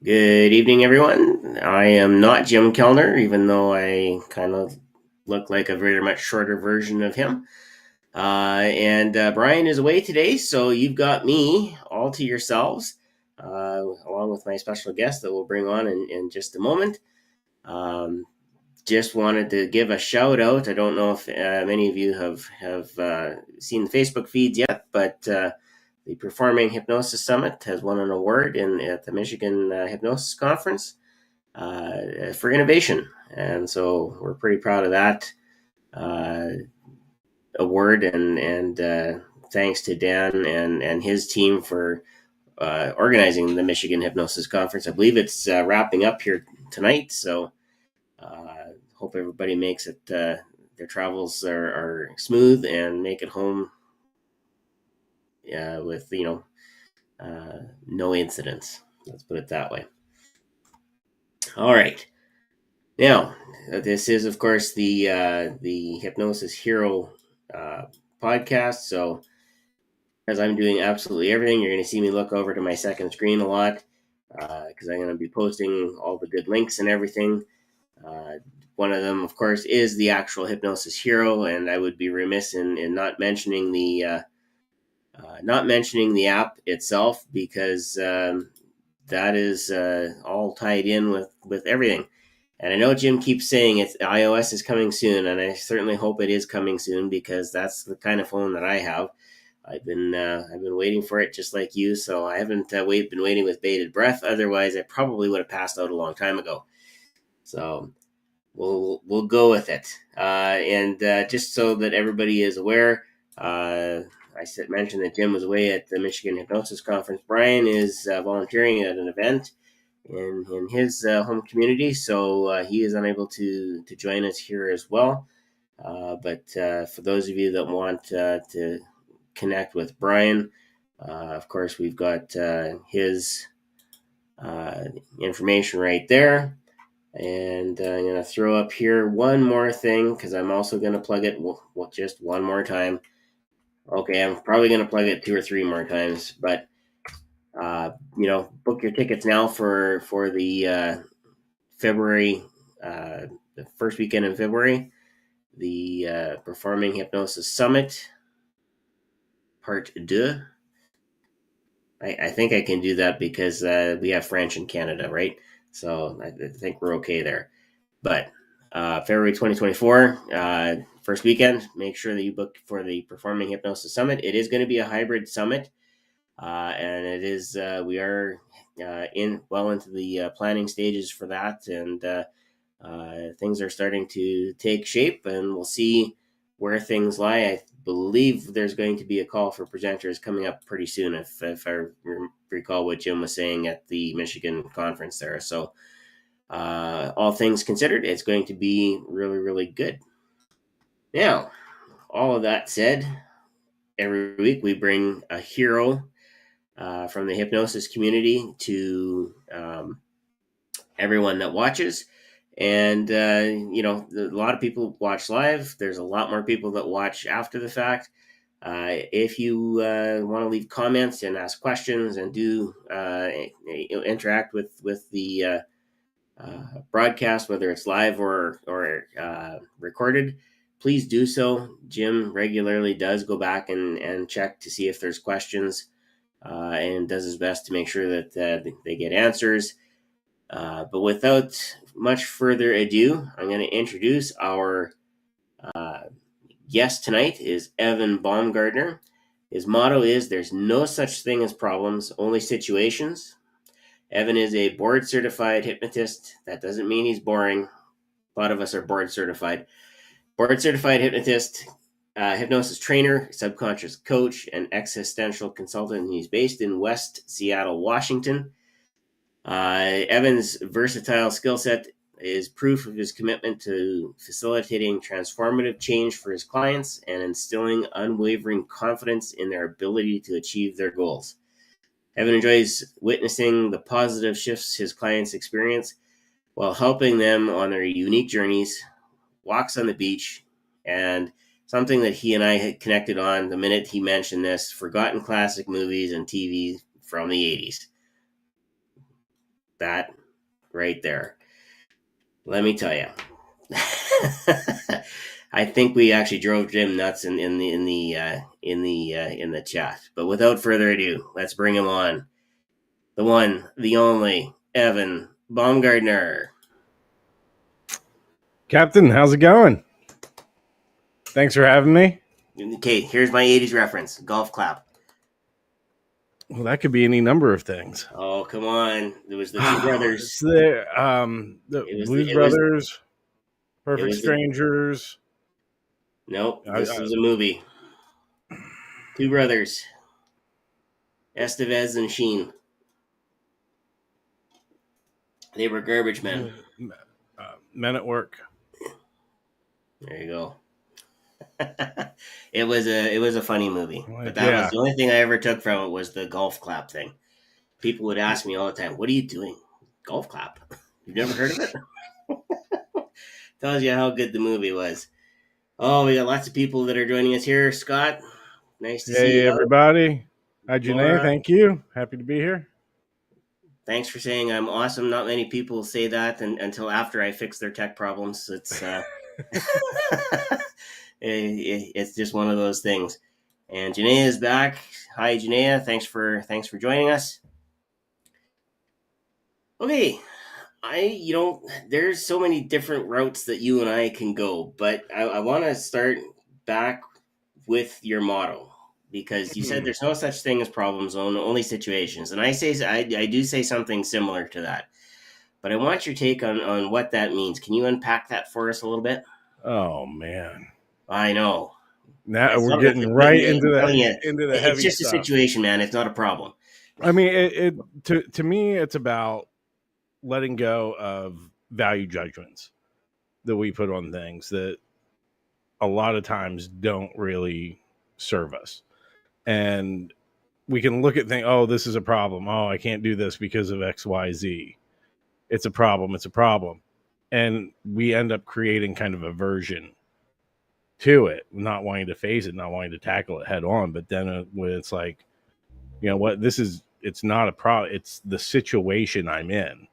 Good evening, everyone. I am not Jim Kellner, even though I kind of look like a very much shorter version of him. And Brian is away today, so you've got me all to yourselves, along with my special guest that we'll bring on in just a moment. Um, just wanted to give a shout out. I don't know if many of you have seen the Facebook feeds yet, but the Performing Hypnosis Summit has won an award at the Michigan Hypnosis Conference for innovation, and so we're pretty proud of that uh, award. And thanks to Dan and his team for organizing the Michigan Hypnosis Conference. I believe it's wrapping up here tonight, so hope everybody makes it. Their travels are smooth and make it home with no incidents. Let's put it that way. All right. Now, this is of course the Hypnosis Hero uh, podcast. So, as I'm doing absolutely everything, you're going to see me look over to my second screen a lot because I'm going to be posting all the good links and everything. Uh, One of them, of course, is the actual Hypnosis Hero, and I would be remiss in not mentioning the app itself because that is all tied in with everything. And I know Jim keeps saying it's iOS is coming soon, and I certainly hope it is coming soon because that's the kind of phone that I have. I've been waiting for it just like you, so I haven't been waiting with bated breath. Otherwise, I probably would have passed out a long time ago. So we'll go with it. And just so that everybody is aware, mentioned that Jim was away at the Michigan Hypnosis Conference. Brian is volunteering at an event in his home community, so he is unable to join us here as well. But for those of you that want to connect with Brian, of course, we've got his information right there. And I'm going to throw up here one more thing because I'm also going to plug it just one more time. Okay, I'm probably going to plug it 2 or 3 more times, but book your tickets now for the February, the first weekend in February, the Performing Hypnosis Summit, Part 2. I think I can do that because we have French in Canada, right? So I think we're okay there. But February 2024, first weekend, make sure that you book for the Performing Hypnosis Summit. It is going to be a hybrid summit, and it is we are into the planning stages for that, and things are starting to take shape, and we'll see where things lie. I believe there's going to be a call for presenters coming up pretty soon, if I recall what Jim was saying at the Michigan conference there. So, all things considered, it's going to be really, really good. Now, all of that said, every week we bring a hero from the hypnosis community to everyone that watches. And, a lot of people watch live. There's a lot more people that watch after the fact. If you want to leave comments and ask questions and do interact with the broadcast, whether it's live or recorded, please do so. Jim regularly does go back and check to see if there's questions and does his best to make sure that they get answers. But without much further ado, I'm going to introduce our guest tonight is Evan Baumgardner. His motto is "There's no such thing as problems, only situations." Evan is a board certified hypnotist. That doesn't mean he's boring. A lot of us are board certified. Board certified hypnotist, hypnosis trainer, subconscious coach, and existential consultant. He's based in West Seattle, Washington. Evan's versatile skill set is proof of his commitment to facilitating transformative change for his clients and instilling unwavering confidence in their ability to achieve their goals. Evan enjoys witnessing the positive shifts his clients experience while helping them on their unique journeys, walks on the beach, and something that he and I had connected on the minute he mentioned this: forgotten classic movies and TV from the 80s. That right there. Let me tell you. I think we actually drove Jim nuts in the chat. But without further ado, let's bring him on. The one, the only, Evan Baumgardner. Captain, how's it going? Thanks for having me. Okay, here's my 80s reference. Golf clap. Well, that could be any number of things. Oh, come on. It was the two brothers. It's the Blues Brothers, Perfect Strangers. Nope, this was a movie. Two brothers. Estevez and Sheen. They were garbage men. Men at Work. There you go. It was a funny movie, but that was the only thing I ever took from it was the golf clap thing. People would ask me all the time, "What are you doing? Golf clap? You've never heard of it?" Tells you how good the movie was. Oh, we got lots of people that are joining us here. Scott, nice to see you. Hey, everybody. Hi, Janae. Thank you. Happy to be here. Thanks for saying I'm awesome. Not many people say that until after I fix their tech problems. It's it's just one of those things. And Janaea is back. Hi, Janaea. Thanks for joining us. Okay, there's so many different routes that you and I can go, but I want to start back with your motto, because you said there's no such thing as problem zone, only situations, and I do say something similar to that. But I want your take on what that means. Can you unpack that for us a little bit? Oh man, I know. Now we're getting right into the heavy It's just stuff. A situation, man. It's not a problem. I mean, to me, it's about letting go of value judgments that we put on things that a lot of times don't really serve us. And we can look at things, oh, this is a problem. Oh, I can't do this because of X, Y, Z. It's a problem. It's a problem. And we end up creating kind of aversion to it, not wanting to face it, not wanting to tackle it head on. But then when it's like, you know what, it's not a problem. It's the situation I'm in.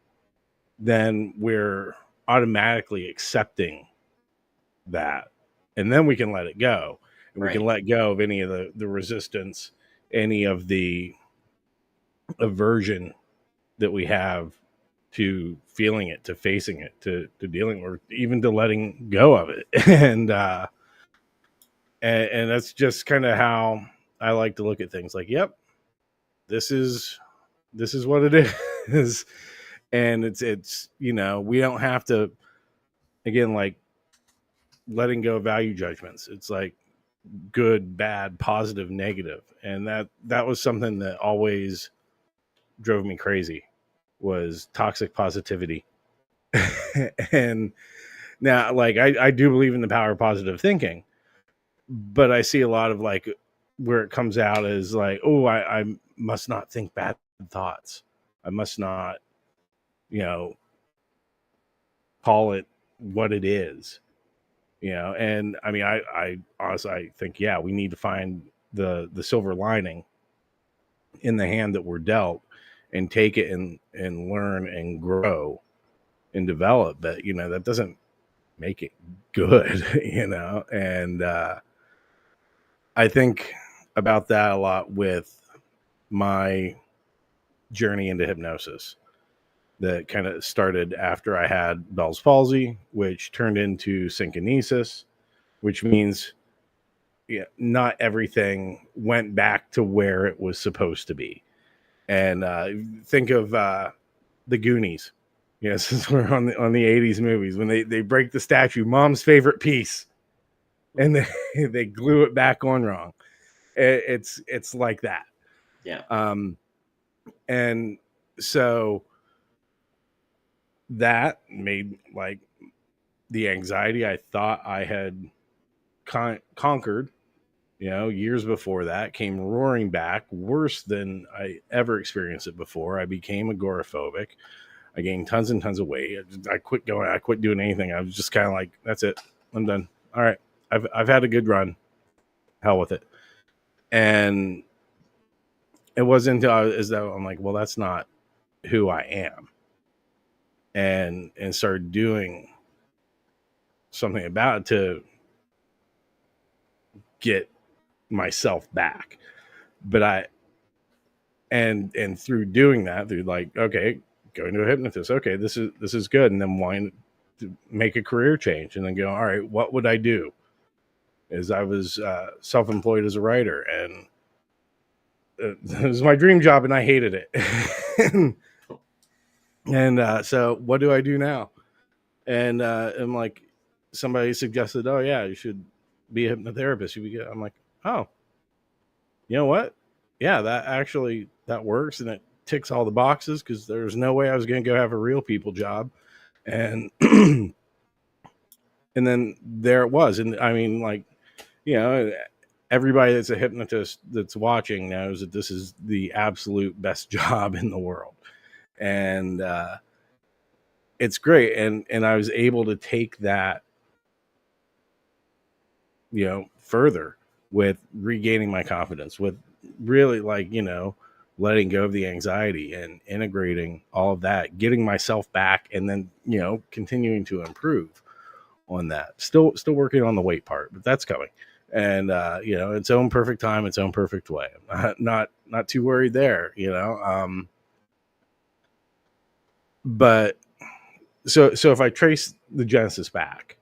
Then we're automatically accepting that. And then we can let it go. And we can let go of any of the resistance, any of the aversion that we have to feeling it, to facing it, to dealing, or even to letting go of it. And that's just kind of how I like to look at things. Like, yep, this is what it is. And it's, you know, we don't have to, again, like letting go of value judgments. It's like good, bad, positive, negative. And that was something that always drove me crazy, was toxic positivity. And now, like, I do believe in the power of positive thinking, but I see a lot of like where it comes out as like, oh, I must not think bad thoughts. I must not, you know, call it what it is, you know. And I mean, I honestly, I think, yeah, we need to find the silver lining in the hand that we're dealt and take it and learn and grow and develop. But, you know, that doesn't make it good, you know. And I think about that a lot with my journey into hypnosis that kind of started after I had Bell's palsy, which turned into synkinesis, which means, yeah, not everything went back to where it was supposed to be. And think of the Goonies. Yeah, since we're on the 80s movies, when they break the statue, mom's favorite piece, and they glue it back on wrong. It's like that. Yeah. And so that made, like, the anxiety I thought I had conquered, you know, years before that, came roaring back, worse than I ever experienced it before. I became agoraphobic. I gained tons and tons of weight. I quit going. I quit doing anything. I was just kind of like, that's it. I'm done. All right. I've had a good run. Hell with it. And it wasn't until as though I'm like, well, that's not who I am. and started doing something about it to get myself back. But and through doing that, through like, okay, going to a hypnotist, okay, this is good, and then wanting to make a career change, and then go, all right, what would I do? As I was self-employed as a writer, and it was my dream job, and I hated it. and so what do I do now? And I'm like, somebody suggested, oh yeah, you should be a hypnotherapist. I'm like, oh, you know what? Yeah, that works, and it ticks all the boxes, because there's no way I was going to go have a real people job. And and then there it was. And I mean, like, you know, everybody that's a hypnotist that's watching knows that this is the absolute best job in the world. And it's great. And I was able to take that, you know, further with regaining my confidence, with really, like, you know, letting go of the anxiety and integrating all of that, getting myself back, and then, you know, continuing to improve on that. Still working on the weight part, but that's coming. And you know, its own perfect time, its own perfect way. I'm not too worried there, you know. But so if I trace the genesis back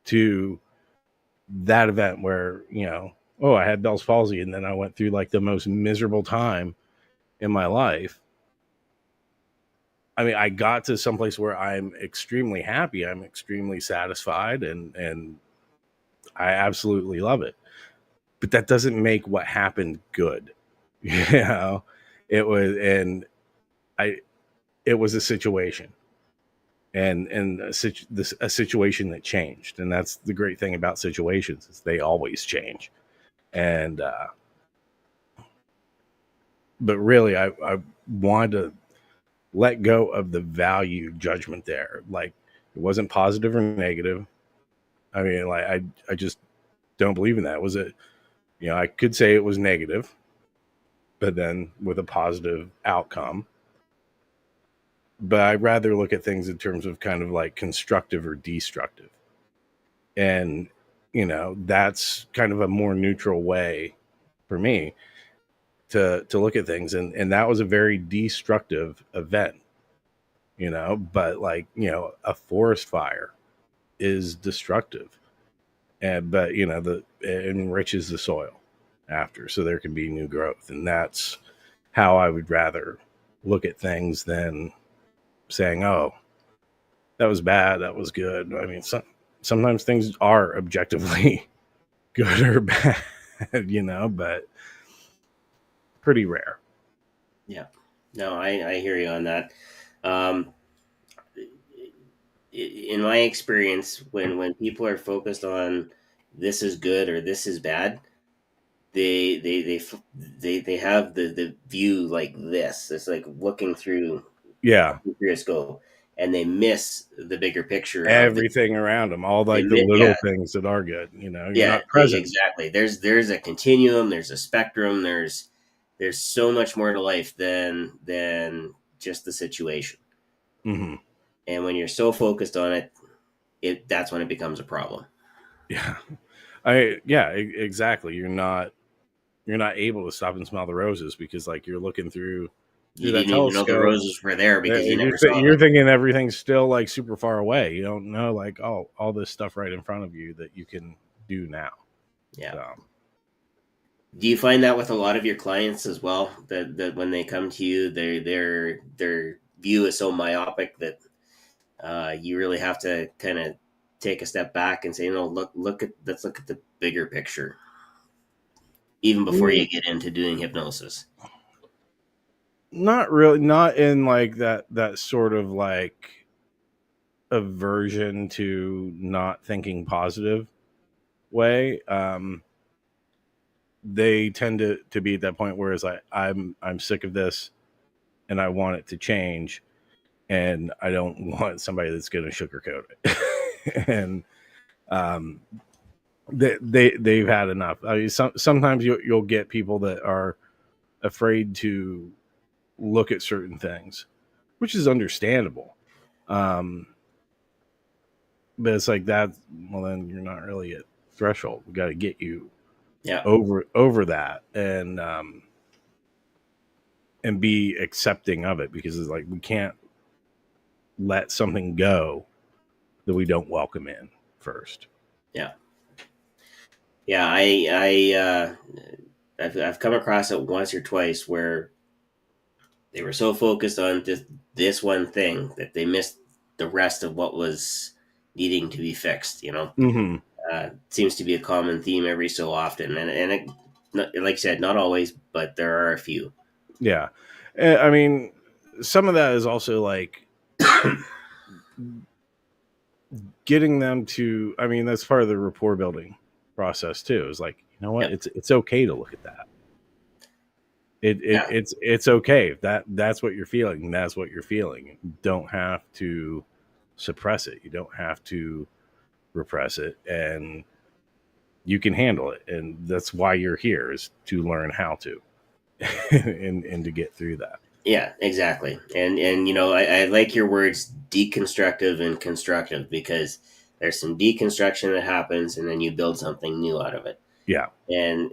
to that event where, you know, oh, I had Bell's palsy, and then I went through like the most miserable time in my life. I mean, I got to someplace where I'm extremely happy, I'm extremely satisfied, and I absolutely love it. But that doesn't make what happened good. You know, it was, and it was a situation, and a situation that changed. And that's the great thing about situations, is they always change. And but really, I wanted to let go of the value judgment there. Like, it wasn't positive or negative. I mean, like, I just don't believe in that. Was it, you know, I could say it was negative, but then with a positive outcome. But I'd rather look at things in terms of kind of like constructive or destructive. And, you know, that's kind of a more neutral way for me to look at things. And that was a very destructive event, you know, but, like, you know, a forest fire is destructive. But, you know, it enriches the soil after, so there can be new growth. And that's how I would rather look at things than saying, oh, that was bad, that was good. I mean, sometimes things are objectively good or bad, you know, but pretty rare. Yeah. No, I hear you on that. Um, in my experience, when people are focused on this is good or this is bad, they have the view like this. It's like looking through Yeah, a scope, and they miss the bigger picture of the. everything around them, all They like the mi- yeah, little things that are good, you know, you're yeah, not present. exactly. There's a continuum. There's a spectrum. There's so much more to life than just the situation. Mm-hmm. And when you're so focused on it that's when it becomes a problem. Yeah, exactly. You're not able to stop and smell the roses, because, like, you're looking through You that didn't even know the telescope. roses were there because you never saw You're them. thinking everything's still like super far away. You don't know, like, all this stuff right in front of you that you can do now. Yeah. So, Do you find that with a lot of your clients as well? That when they come to you, their view is so myopic that you really have to kind of take a step back and say, no, let's look at the bigger picture, even before you get into doing hypnosis. not really, not in like that sort of like aversion to not thinking positive way. They tend to be at that point where it's like, I'm sick of this, and I want it to change, and I don't want somebody that's going to sugarcoat it. And um, they've had enough. I mean, sometimes you'll get people that are afraid to look at certain things, which is understandable. But it's like that. Well, then you're not really at threshold. We got to get you Yeah. over that, and be accepting of it, because it's like we can't let something go that we don't welcome in first. Yeah. Yeah. I've come across it once or twice where they were so focused on just this one thing that they missed the rest of what was needing to be fixed. Mm-hmm. Seems to be a common theme every so often, and like I said, not always, but there are a few. Yeah. I mean, some of that is also like getting them to, I mean, that's part of the rapport building process too. Is like, you know what? Yep. It's okay to look at that. Yeah. It's okay if that's what you're feeling. That's what you're feeling. You don't have to suppress it. You don't have to repress it, and you can handle it. And that's why you're here, is to learn how to, and to get through that. Yeah, exactly. And I like your words deconstructive and constructive, because there's some deconstruction that happens and then you build something new out of it. Yeah. And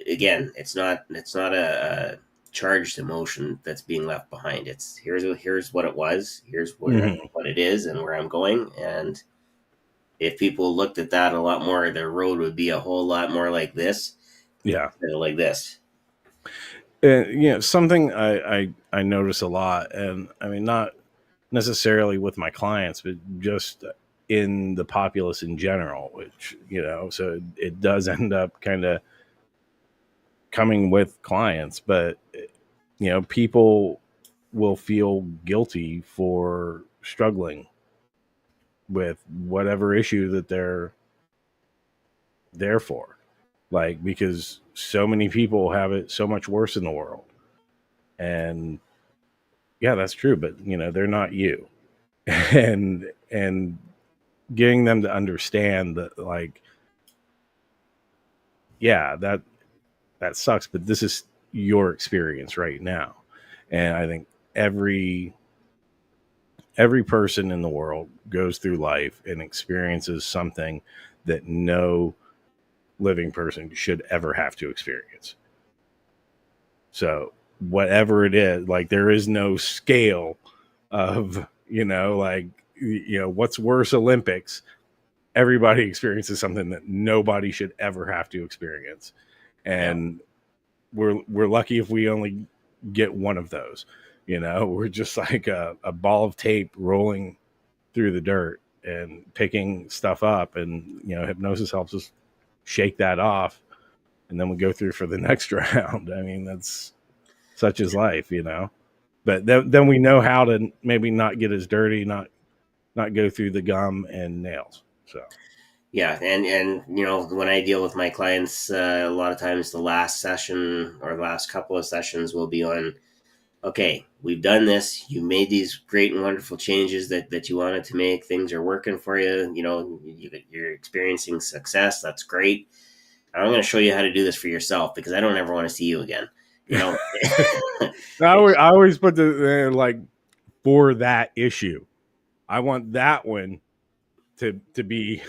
again, it's not a charged emotion that's being left behind. It's here's what it was, here's Mm-hmm. what it is and where I'm going. And if people looked at that a lot more, their road would be a whole lot more like this Yeah. instead of like this. Something I notice a lot, and I mean, not necessarily with my clients, but just in the populace in general, which, so it does end up kind of coming with clients, but, people will feel guilty for struggling with whatever issue that they're there for. Like, because so many people have it so much worse in the world. And yeah, that's true, but they're not you. And getting them to understand that, like, yeah, that sucks, but this is your experience right now. And I think every person in the world goes through life and experiences something that no living person should ever have to experience. So whatever it is, like, there is no scale of, like, what's worse, Olympics. Everybody experiences something that nobody should ever have to experience. Yeah. And we're lucky if we only get one of those. We're just like a ball of tape rolling through the dirt and picking stuff up, and hypnosis helps us shake that off, and then we go through for the next round. I mean, that's such is life. But then we know how to maybe not get as dirty, not go through the gum and nails. So Yeah, and when I deal with my clients, a lot of times the last session or the last couple of sessions will be on, okay, we've done this. You made these great and wonderful changes that you wanted to make. Things are working for you. You're experiencing success. That's great. I'm going to show you how to do this for yourself, because I don't ever want to see you again. You know, I always put the like, for that issue, I want that one to be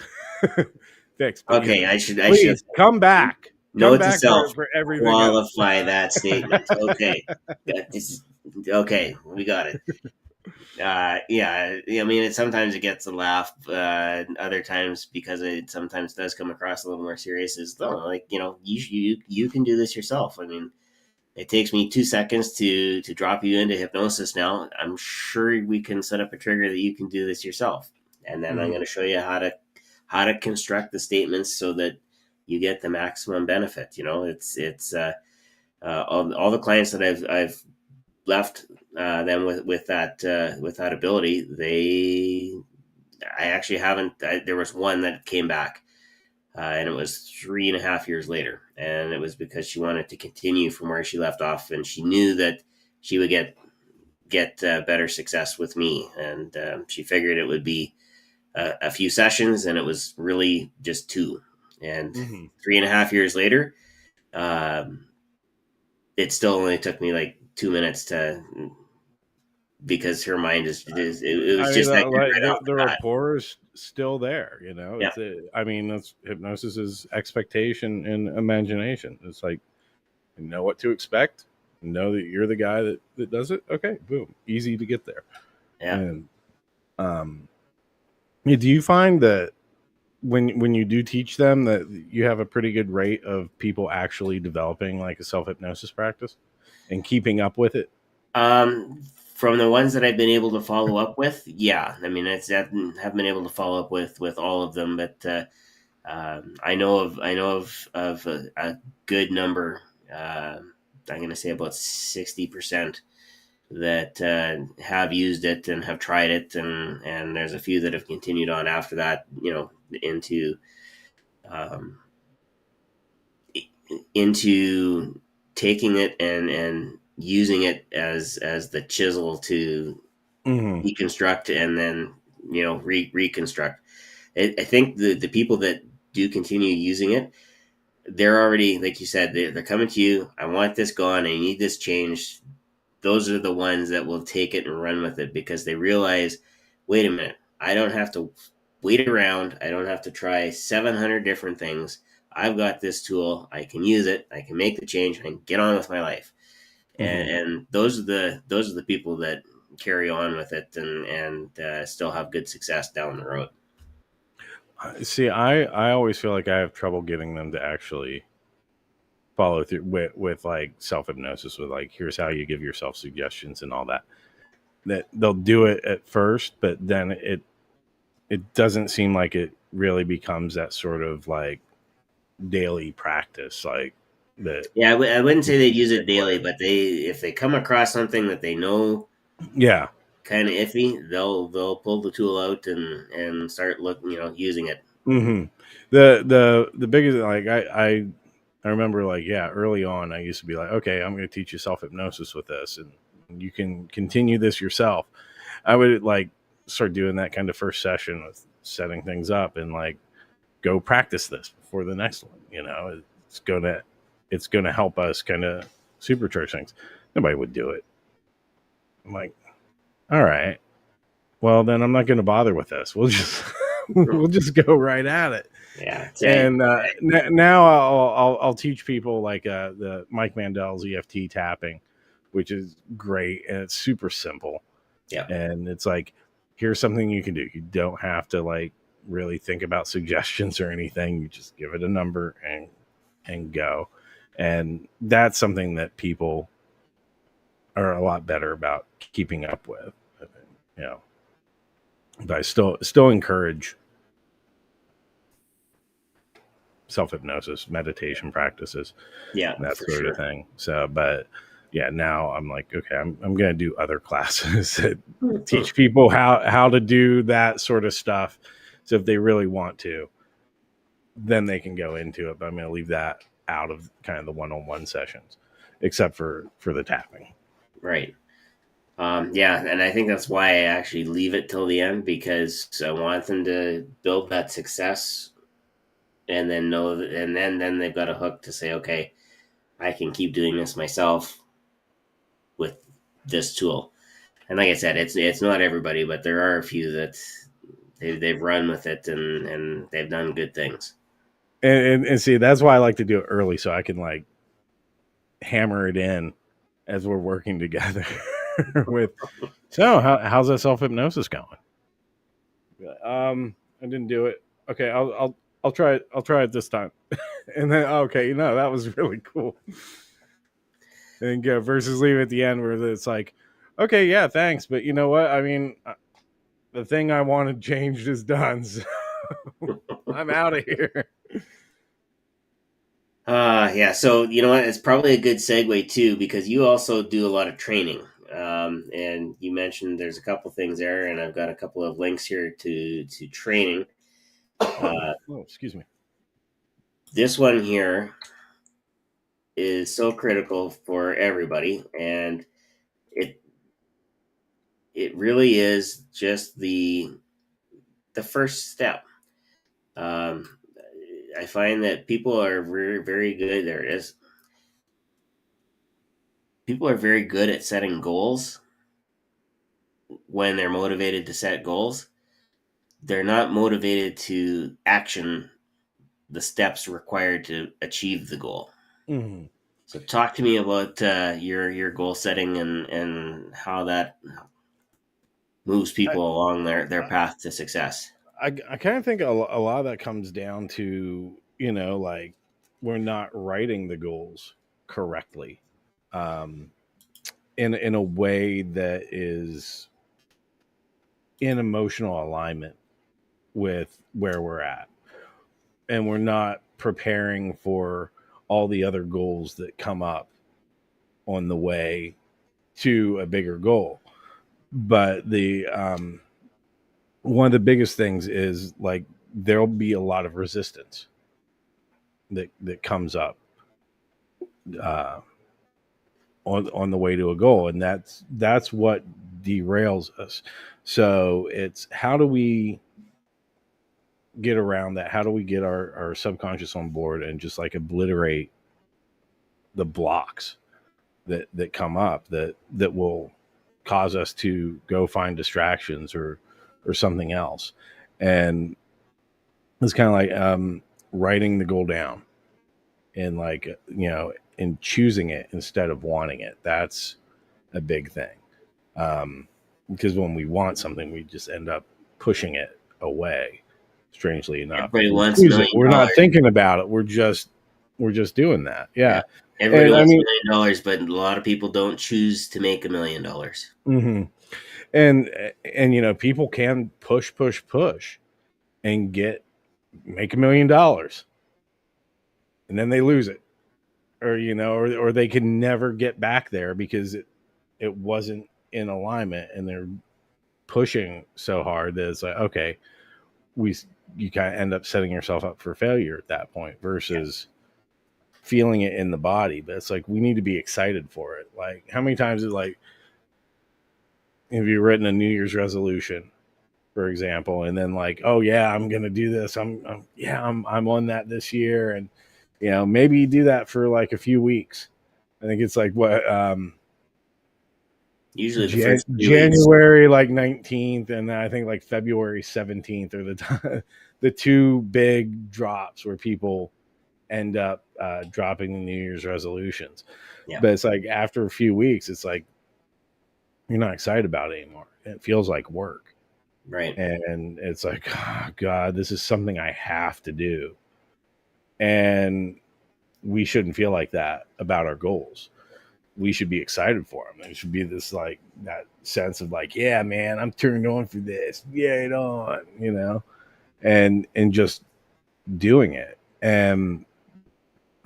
fixed. But okay, I should please come back. Come note to back self, for everything else. qualify that statement. Okay, okay, we got it. Yeah, I mean, sometimes it gets a laugh. Other times, because it sometimes does come across a little more serious, is, oh, like, you can do this yourself. I mean, it takes me 2 seconds to drop you into hypnosis. Now I'm sure we can set up a trigger that you can do this yourself, and then I'm Mhm. going to show you how to construct the statements so that you get the maximum benefit. All the clients that I've left them with that ability. I actually haven't. There was one that came back, and it was 3.5 years later, and it was because she wanted to continue from where she left off, and she knew that she would get better success with me, and she figured it would be a few sessions, and it was really just two. And Mhm. 3.5 years later, um, it still only took me like 2 minutes to because her mind it was I mean, just that good like right off the the bat. rapport is still there. You know, Yeah, I mean, that's hypnosis is expectation and imagination. It's like you know what to expect. Know that you're the guy that does it. Okay, boom, easy to get there. yeah. And yeah, do you find that when you do teach them that you have a pretty good rate of people actually developing like a self hypnosis practice and keeping up with it? From the ones that I've been able to follow up with, yeah. I mean, I haven't been able to follow up with all of them, but I know of a good number. I'm going to say about 60% that have used it and have tried it, and there's a few that have continued on after that. Into um, into taking it and using it as the chisel to Mm-hmm. deconstruct and then reconstruct. I think the people that do continue using it, they're already, like you said, they're coming to you. I want this gone. I need this changed. Those are the ones that will take it and run with it because they realize, wait a minute, I don't have to wait around. I don't have to try 700 different things. I've got this tool. I can use it. I can make the change. I can get on with my life. Mm-hmm. And those are the people that carry on with it and still have good success down the road. See, I always feel like I have trouble getting them to actually follow through with like self hypnosis with like here's how you give yourself suggestions and all that. That they'll do it at first, but then it doesn't seem like it really becomes that sort of like daily practice like that Yeah, I wouldn't say you they'd use it stick daily, with. but if they come across something that they know Yeah. kind of iffy, they'll pull the tool out and start using it. Mm-hmm. The biggest like I remember like yeah early on I used to be like okay I'm going to teach you self hypnosis with this and you can continue this yourself. I would like start doing that kind of first session with setting things up and like go practice this before the next one. You know, it's gonna help us kind of supercharge things. Nobody would do it. I'm like, all right, well then I'm not going to bother with this. We'll just we'll just go right at it. Yeah, And now I'll teach people like the Mike Mandel's EFT tapping, which is great and it's super simple. yeah, And it's like here's something you can do. You don't have to like really think about suggestions or anything. You just give it a number and go. And that's something that people are a lot better about keeping up with. You know, but I still encourage self hypnosis, meditation practices, yeah, that for sort of sure. thing. So, but yeah, now I'm like, okay, I'm going to do other classes that teach people how to do that sort of stuff. So if they really want to, then they can go into it. But I'm going to leave that out of kind of the one-on-one sessions, except for the tapping. Right. Yeah, and I think that's why I actually leave it till the end because I want them to build that success and then know that, and then they've got a hook to say, okay, I can keep doing this myself with this tool. And like I said, it's not everybody, but there are a few that they've run with it and they've done good things. And see, that's why I like to do it early so I can like hammer it in as we're working together with. So how's that self hypnosis going? I didn't do it. Okay, I'll try it. I'll try it this time. And then okay, that was really cool. And go versus leave at the end where it's like, okay, yeah, thanks, but you know what? I mean, the thing I wanted changed is done. So I'm out of here. Yeah. So you know what? It's probably a good segue too because you also do a lot of training. And you mentioned there's a couple things there, and I've got a couple of links here to training. Uh, Oh, excuse me. this one here is so critical for everybody, and it it really is just the first step. Um, I find that people are very very good. There it is. People are very good at setting goals, when they're motivated to set goals, they're not motivated to action the steps required to achieve the goal. Mm-hmm. So talk to me about your goal setting and how that moves I, people along their path to success. I kind of think a lot of that comes down to, like, we're not writing the goals correctly, um, in a way that is in emotional alignment with where we're at, and we're not preparing for all the other goals that come up on the way to a bigger goal. But the one of the biggest things is, like, there'll be a lot of resistance that comes up uh, on the way to a goal, and that's what derails us. So it's, how do we get around that? How do we get our subconscious on board and just like obliterate the blocks that come up that will cause us to go find distractions or something else? And it's kind of like writing the goal down, and, like, and choosing it instead of wanting it. That's a big thing, because when we want something, we just end up pushing it away. Strangely enough, if Everybody we wants choose it, we're not $1,000,000. thinking about it. We're just doing that. Yeah, Yeah. everybody And I wants mean, $1,000,000, but a lot of people don't choose to make $1,000,000. mhm. and people can push and make $1,000,000, and then they lose it, or or they can never get back there because it wasn't in alignment, and they're pushing so hard that it's like, okay, we you kind of end up setting yourself up for failure at that point, versus feeling it in the body. But it's like, we need to be excited for it. Like, how many times is, like, have you written a New Year's resolution, for example, and then, like, oh yeah, I'm gonna do this, I'm on that this year, and maybe you do that for like a few weeks. I think it's like, what, Usually the first 2 weeks. January like 19th, and I think like February 17th are the two big drops where people end up dropping the New Year's resolutions. Yeah, But it's like, after a few weeks, it's like, you're not excited about it anymore. It feels like work. right. And it's like, oh, God, this is something I have to do. And we shouldn't feel like that about our goals. We should be excited for them. It should be this, like, that sense of like, yeah, man, I'm turned on for this. Yeah, it on, and just doing it. And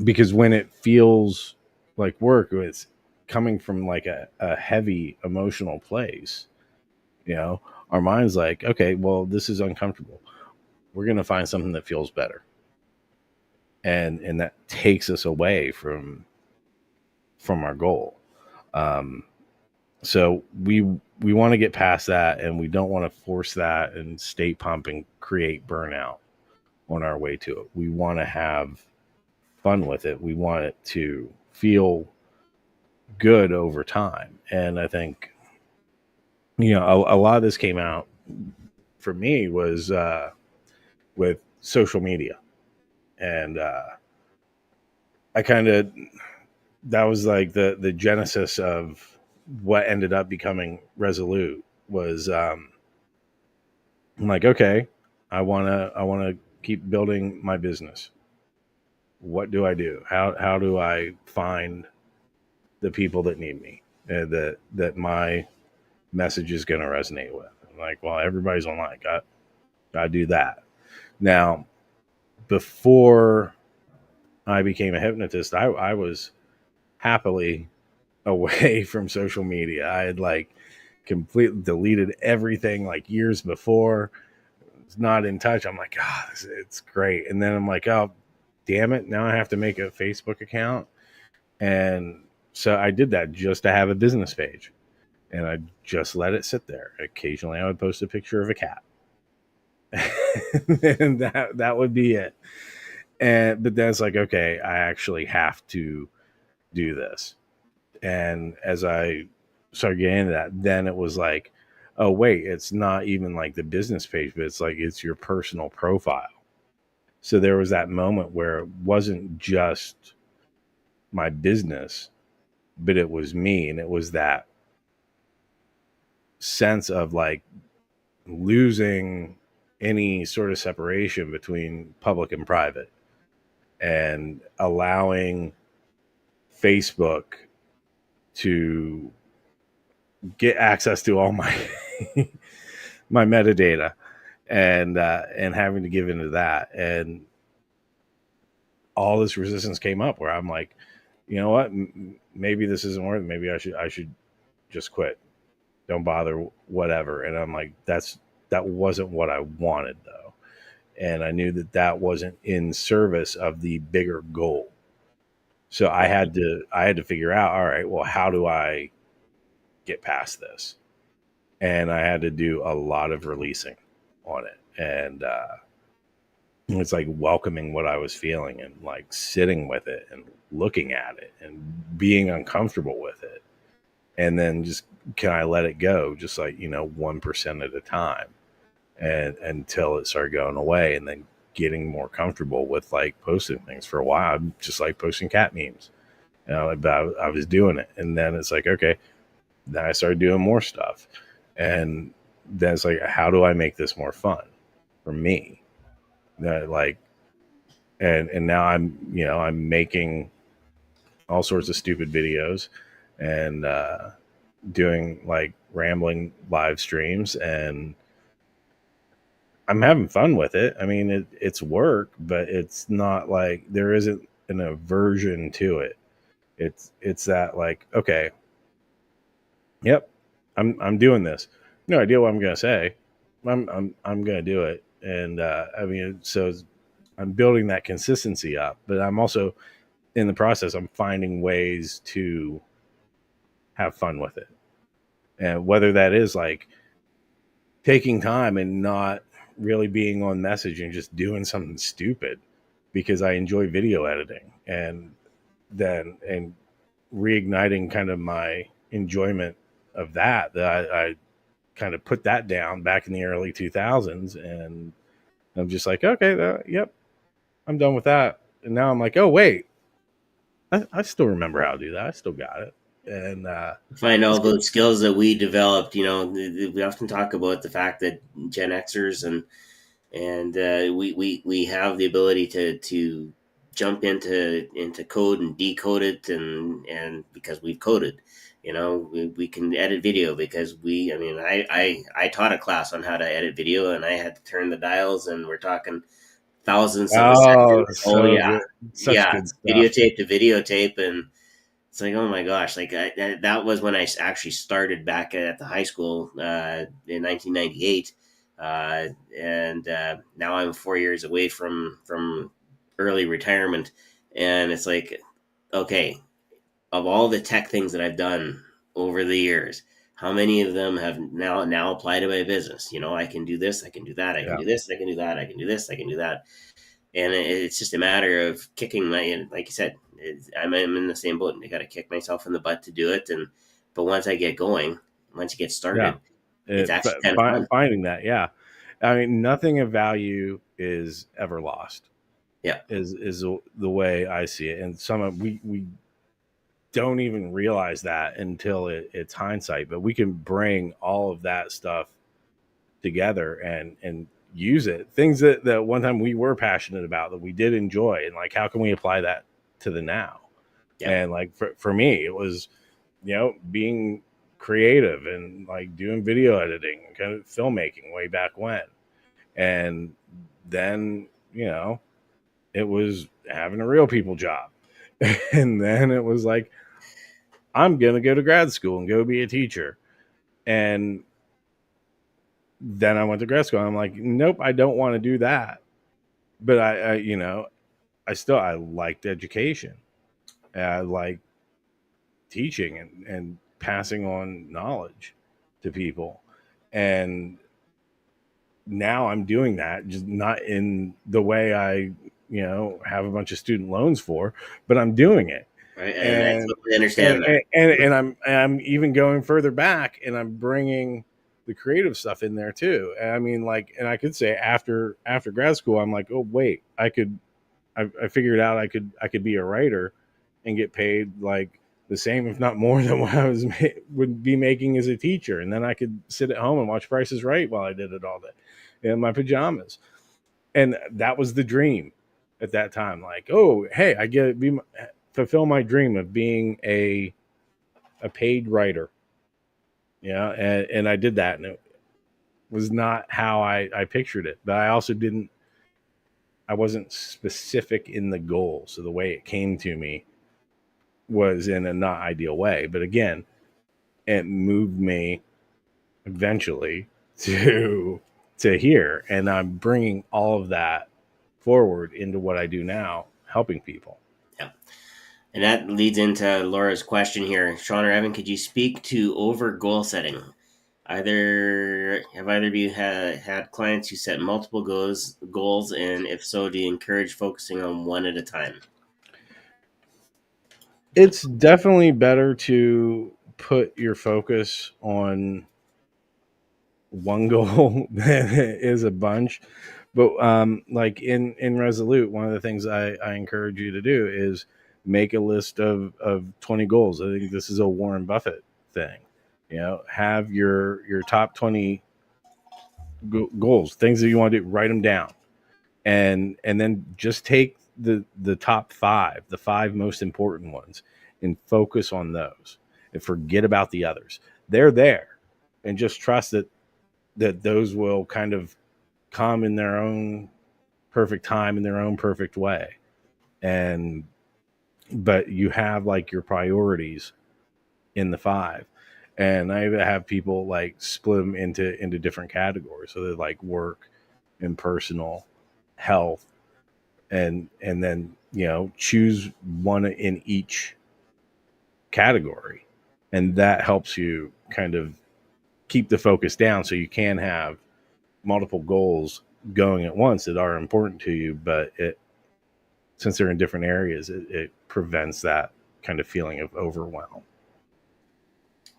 because when it feels like work, it's coming from like a heavy emotional place, our mind's like, okay, well, this is uncomfortable. We're going to find something that feels better. And that takes us away from our goal. Um, so we want to get past that, and we don't want to force that and state pump and create burnout on our way to it. We want to have fun with it. We want it to feel good over time. And I think, a lot of this came out for me was with social media. And I kind of, that was like the genesis of what ended up becoming Resolute. Was I'm like, okay, I want to keep building my business. What do I do? How do I find the people that need me, that my message is going to resonate with? I'm like, well, everybody's online. Got to do that. Now, before I became a hypnotist, I was happily away from social media. I had, like, completely deleted everything like years before. It's not in touch. I'm like, it's great. And then I'm like, oh, damn it. Now I have to make a Facebook account. And so I did that just to have a business page. And I just let it sit there. Occasionally I would post a picture of a cat. And that would be it. But then it's like, okay, I actually have to do this. And as I started getting into that, then it was like, oh wait, it's not even like the business page, but it's like it's your personal profile. So there was that moment where it wasn't just my business, but it was me. And it was that sense of like losing any sort of separation between public and private, and allowing Facebook to get access to all my my metadata, and having to give into that. And all this resistance came up where I'm like, you know what, maybe this isn't worth it. Maybe I should just quit, don't bother, whatever. And I'm like, that wasn't what I wanted though. And I knew that that wasn't in service of the bigger goal. So I had to figure out, all right, well, how do I get past this? And I had to do a lot of releasing on it. And it's like welcoming what I was feeling and like sitting with it and looking at it and being uncomfortable with it. And then just, can I let it go? Just like, 1% at a time, and until it started going away, and then getting more comfortable with like posting things. For a while, I'm just like posting cat memes, but I was doing it. And then it's like, okay, then I started doing more stuff. And then it's like, how do I make this more fun for me? That like, and now I'm making all sorts of stupid videos, and doing like rambling live streams, and I'm having fun with it. I mean, it's work, but it's not like there isn't an aversion to it. It's that like, okay, yep, I'm doing this. No idea what I'm gonna say. I'm gonna do it. And I mean, so I'm building that consistency up, but I'm also in the process. I'm finding ways to have fun with it, and whether that is like taking time and not really being on message and just doing something stupid because I enjoy video editing, and reigniting kind of my enjoyment of that I kind of put that down back in the early 2000s. And I'm just like, okay, yep, I'm done with that. And now I'm like, oh wait, I still remember how to do that. I still got it. And Find it's all good. those skills that we developed. We often talk about the fact that Gen Xers and we have the ability to jump into code and decode it, and because we've coded, we can edit video because I taught a class on how to edit video, and I had to turn the dials, and we're talking thousands of a Oh, second. Oh so yeah, good. Such yeah, good stuff. videotape to videotape. And it's like, oh my gosh, like that was when I actually started back at the high school in 1998, and now I'm 4 years away from early retirement, and it's like, okay, of all the tech things that I've done over the years, how many of them have now applied to my business? I can do this, I can do that, I can Yeah. do this, I can do that, I can do this, I can do that. And it's just a matter of kicking like you said, I'm in the same boat. I got to kick myself in the butt to do it. But once I get going, once you get Yeah. started, it's actually kind of fun. Finding that. Yeah. I mean, nothing of value is ever lost, Yeah. is the way I see it. And some of we don't even realize that until it's hindsight, but we can bring all of that stuff together and use it. Things that one time we were passionate about, that we did enjoy, and like, how can we apply that to the now? Yeah. And like for me, it was, being creative and like doing video editing, kind of filmmaking way back when. And then, it was having a real people job. And then it was like, I'm going to go to grad school and go be a teacher. And then I went to grad school. And I'm like, nope, I don't want to do that. But I liked education. I like teaching and passing on knowledge to people. And now I'm doing that, just not in the way I, have a bunch of student loans for, but I'm doing it. Right. And I And totally understand that. I'm even going further back, and I'm bringing the creative stuff in there too. And I mean, like, and I could say after grad school, I'm like, oh wait, I figured out I could be a writer and get paid like the same, if not more, than what I would be making as a teacher. And then I could sit at home and watch Price is Right while I did it all day in my pajamas. And that was the dream at that time. Like, oh, hey, I get to fulfill my dream of being a paid writer. Yeah, and I did that, and it was not how I pictured it. But I wasn't specific in the goal, so the way it came to me was in a not ideal way. But again, it moved me eventually to here, and I'm bringing all of that forward into what I do now, helping people. Yeah. And that leads into Laura's question here. Shawn or Evan, could you speak to over goal setting? Have either of you had clients who set multiple goals, and if so, do you encourage focusing on one at a time? It's definitely better to put your focus on one goal than it is a bunch. But like in Resolute, one of the things I encourage you to do is make a list of 20 goals. I think this is a Warren Buffett thing. You know, have your top 20 goals, things that you want to do, write them down, and then just take the top five, the five most important ones, and focus on those, and forget about the others. They're there, and just trust that those will kind of come in their own perfect time, in their own perfect way. And but you have like your priorities in the five. And I have people like split them into different categories. So they're like work and personal, health, and then, you know, choose one in each category. And that helps you kind of keep the focus down so you can have multiple goals going at once that are important to you, but since they're in different areas, it prevents that kind of feeling of overwhelm.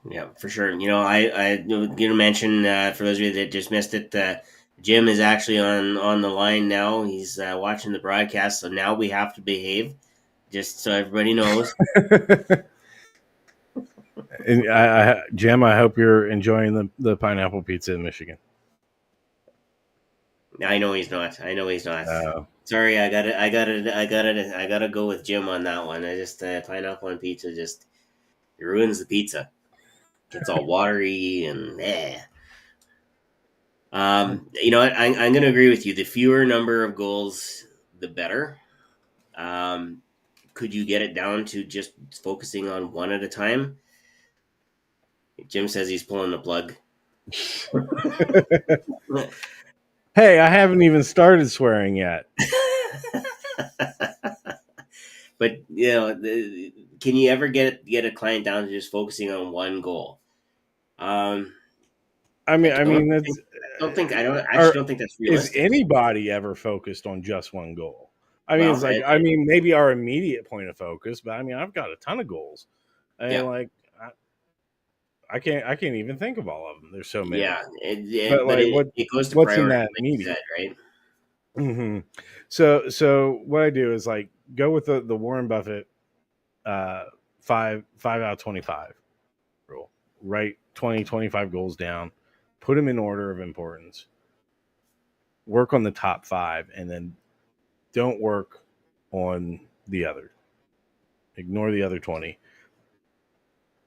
Yeah, for sure. You know, I mention for those of you that just missed it, Jim is actually on the line now. He's watching the broadcast, so now we have to behave, just so everybody knows. And Jim, I hope you're enjoying the pineapple pizza in Michigan. I know he's not. Sorry, I gotta go with Jim on that one. I just pineapple on pizza just it ruins the pizza. Gets all watery and You know what? I'm going to agree with you. The fewer number of goals, the better. Could you get it down to just focusing on one at a time? Jim says he's pulling the plug. Hey, I haven't even started swearing yet. But you know, can you ever get a client down to just focusing on one goal? I don't think that's realistic. Is anybody ever focused on just one goal? I mean, it's like, maybe our immediate point of focus, but I mean, I've got a ton of goals. I can't even think of all of them. There's so many. Yeah, but it goes to what's priority, in that like immediate, right? Mm-hmm. So what I do is like go with the Warren Buffett 5 out of 25 rule. Write 25 goals down, put them in order of importance, work on the top 5, and then don't work on the other. Ignore the other 20.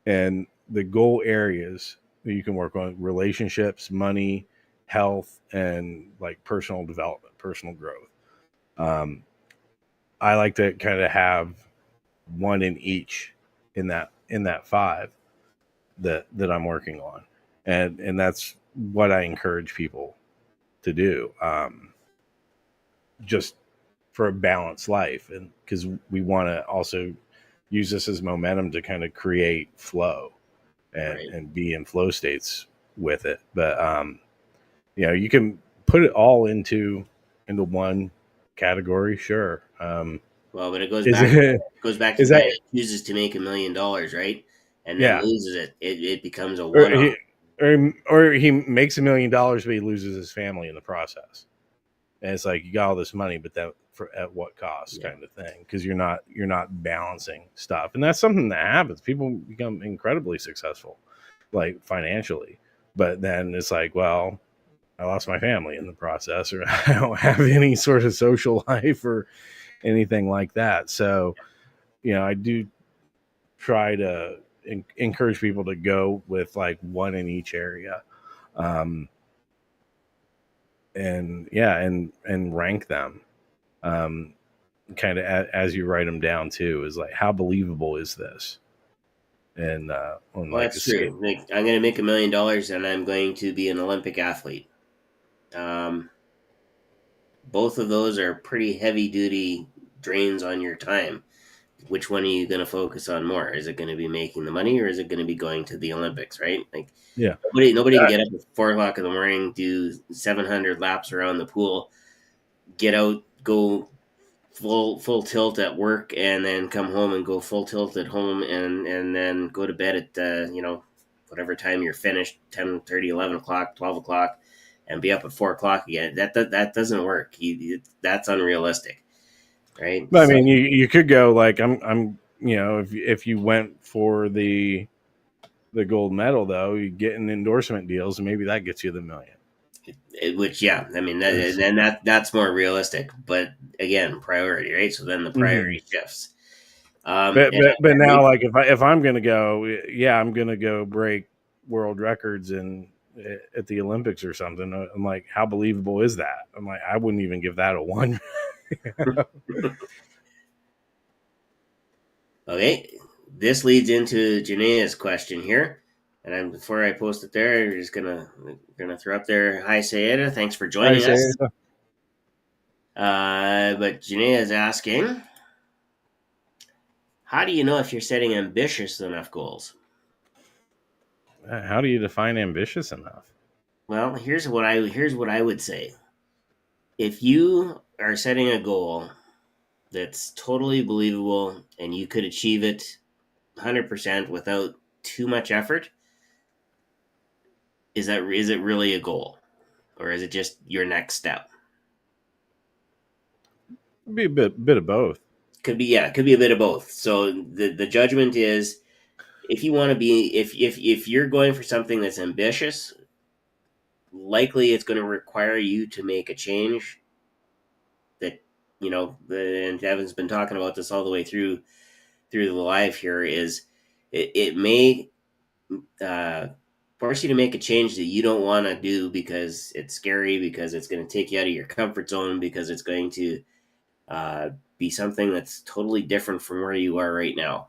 And the goal areas that you can work on: relationships, money, health, and like personal development, personal growth. I like to kind of have one in each in that 5 that I'm working on, and that's what I encourage people to do, just for a balanced life, and because we want to also use this as momentum to kind of create flow and be in flow states with it. But you know, you can put it all into one category, sure. Well, but it goes back to the guy that chooses to make $1 million, right? And then loses it. It becomes a one-off. or he makes $1 million, but he loses his family in the process. And it's like, you got all this money, but that for at what cost, kind of thing, because you're not balancing stuff, and that's something that happens. People become incredibly successful, like financially, but then it's like, well, I lost my family in the process, or I don't have any sort of social life or anything like that. So, I do try to encourage people to go with like one in each area, um, and rank them, kind of as you write them down too. Is like, how believable is this? And on Well, like a that's scale. true. Like, I'm going to make $1 million and I'm going to be an Olympic athlete. Both of those are pretty heavy duty drains on your time. Which one are you going to focus on more? Is it going to be making the money, or is it going to be going to the Olympics? Right? Like, Yeah. nobody can get up at 4 o'clock in the morning, do 700 laps around the pool, get out, go full tilt at work, and then come home and go full tilt at home, and then go to bed at whatever time you're finished, 10:30, 11 o'clock, 12 o'clock, and be up at 4 o'clock again. That doesn't work. That's unrealistic, right? But I So mean, you could go like, I'm if you went for the gold medal, though, you get an endorsement deals, and maybe that gets you the million. which, yeah, I mean, that's more realistic. But again, priority, right? So then the priority shifts. But now, like, if I'm gonna go, yeah, I'm gonna go break world records at the Olympics or something. I'm like, how believable is that? I'm like, I wouldn't even give that a 1. Okay, this leads into Janae's question here, and before I post it there, I'm just gonna throw up there. Hi, Sayeda, thanks for I joining say, us. But Janae is asking, how do you know if you're setting ambitious enough goals? how do you define ambitious enough? Well, here's what I would say. If you are setting a goal that's totally believable and you could achieve it 100% without too much effort, is it really a goal, or is it just your next step? It'd be a bit of both. Could be, yeah, it could be a bit of both. So the judgment is, if you want to be, if you're going for something that's ambitious, likely it's going to require you to make a change that, and Evan's been talking about this all the way through the live here, is it may force you to make a change that you don't want to do because it's scary, because it's going to take you out of your comfort zone, because it's going to be something that's totally different from where you are right now.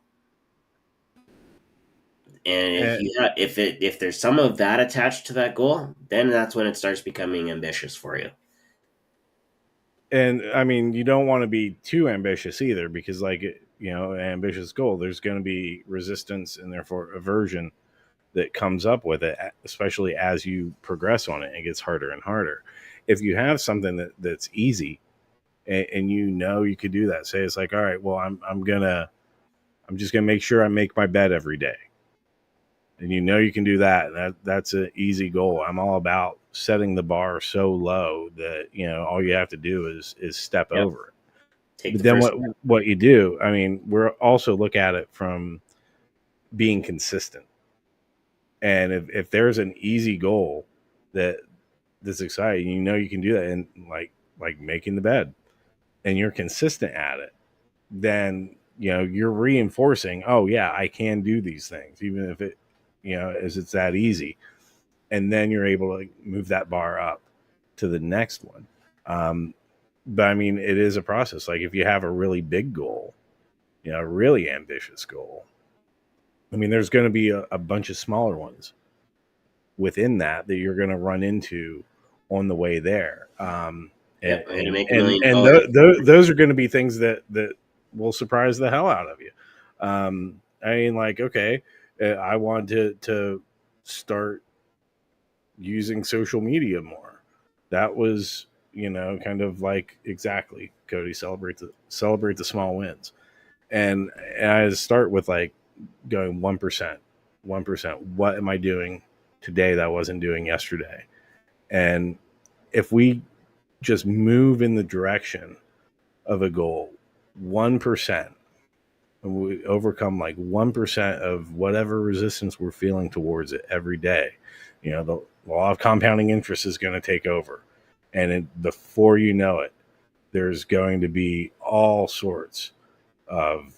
And And, if there's some of that attached to that goal, then that's when it starts becoming ambitious for you. and I mean, you don't want to be too ambitious either, because like, an ambitious goal, there's going to be resistance and therefore aversion that comes up with it, especially as you progress on it. It gets harder and harder. If you have something that's easy, and you could do that, say it's like, all right, well, I'm just gonna make sure I make my bed every day, and you can do that. That's an easy goal. I'm all about setting the bar so low that all you have to do is step Yep. over it. Take But the then first step. what you do, I mean, we're also look at it from being consistent. And if there's an easy goal that's exciting, you can do that, and like making the bed, and you're consistent at it, then you're reinforcing, oh yeah, I can do these things, even if it as it's that easy. And then you're able to move that bar up to the next one. But I mean, it is a process. Like, if you have a really big goal, a really ambitious goal, I mean, there's going to be a bunch of smaller ones within that you're going to run into on the way there. Yep, I'm going to make $1 and million. those are going to be things that will surprise the hell out of you. I mean, like, okay, I want to start using social media more. That was, kind of like, exactly, Cody, celebrate the small wins. And I start with like going 1%. What am I doing today that I wasn't doing yesterday. And if we just move in the direction of a goal 1%, and we overcome like 1% of whatever resistance we're feeling towards it every day, the law of compounding interest is going to take over. And before you know it, there's going to be all sorts of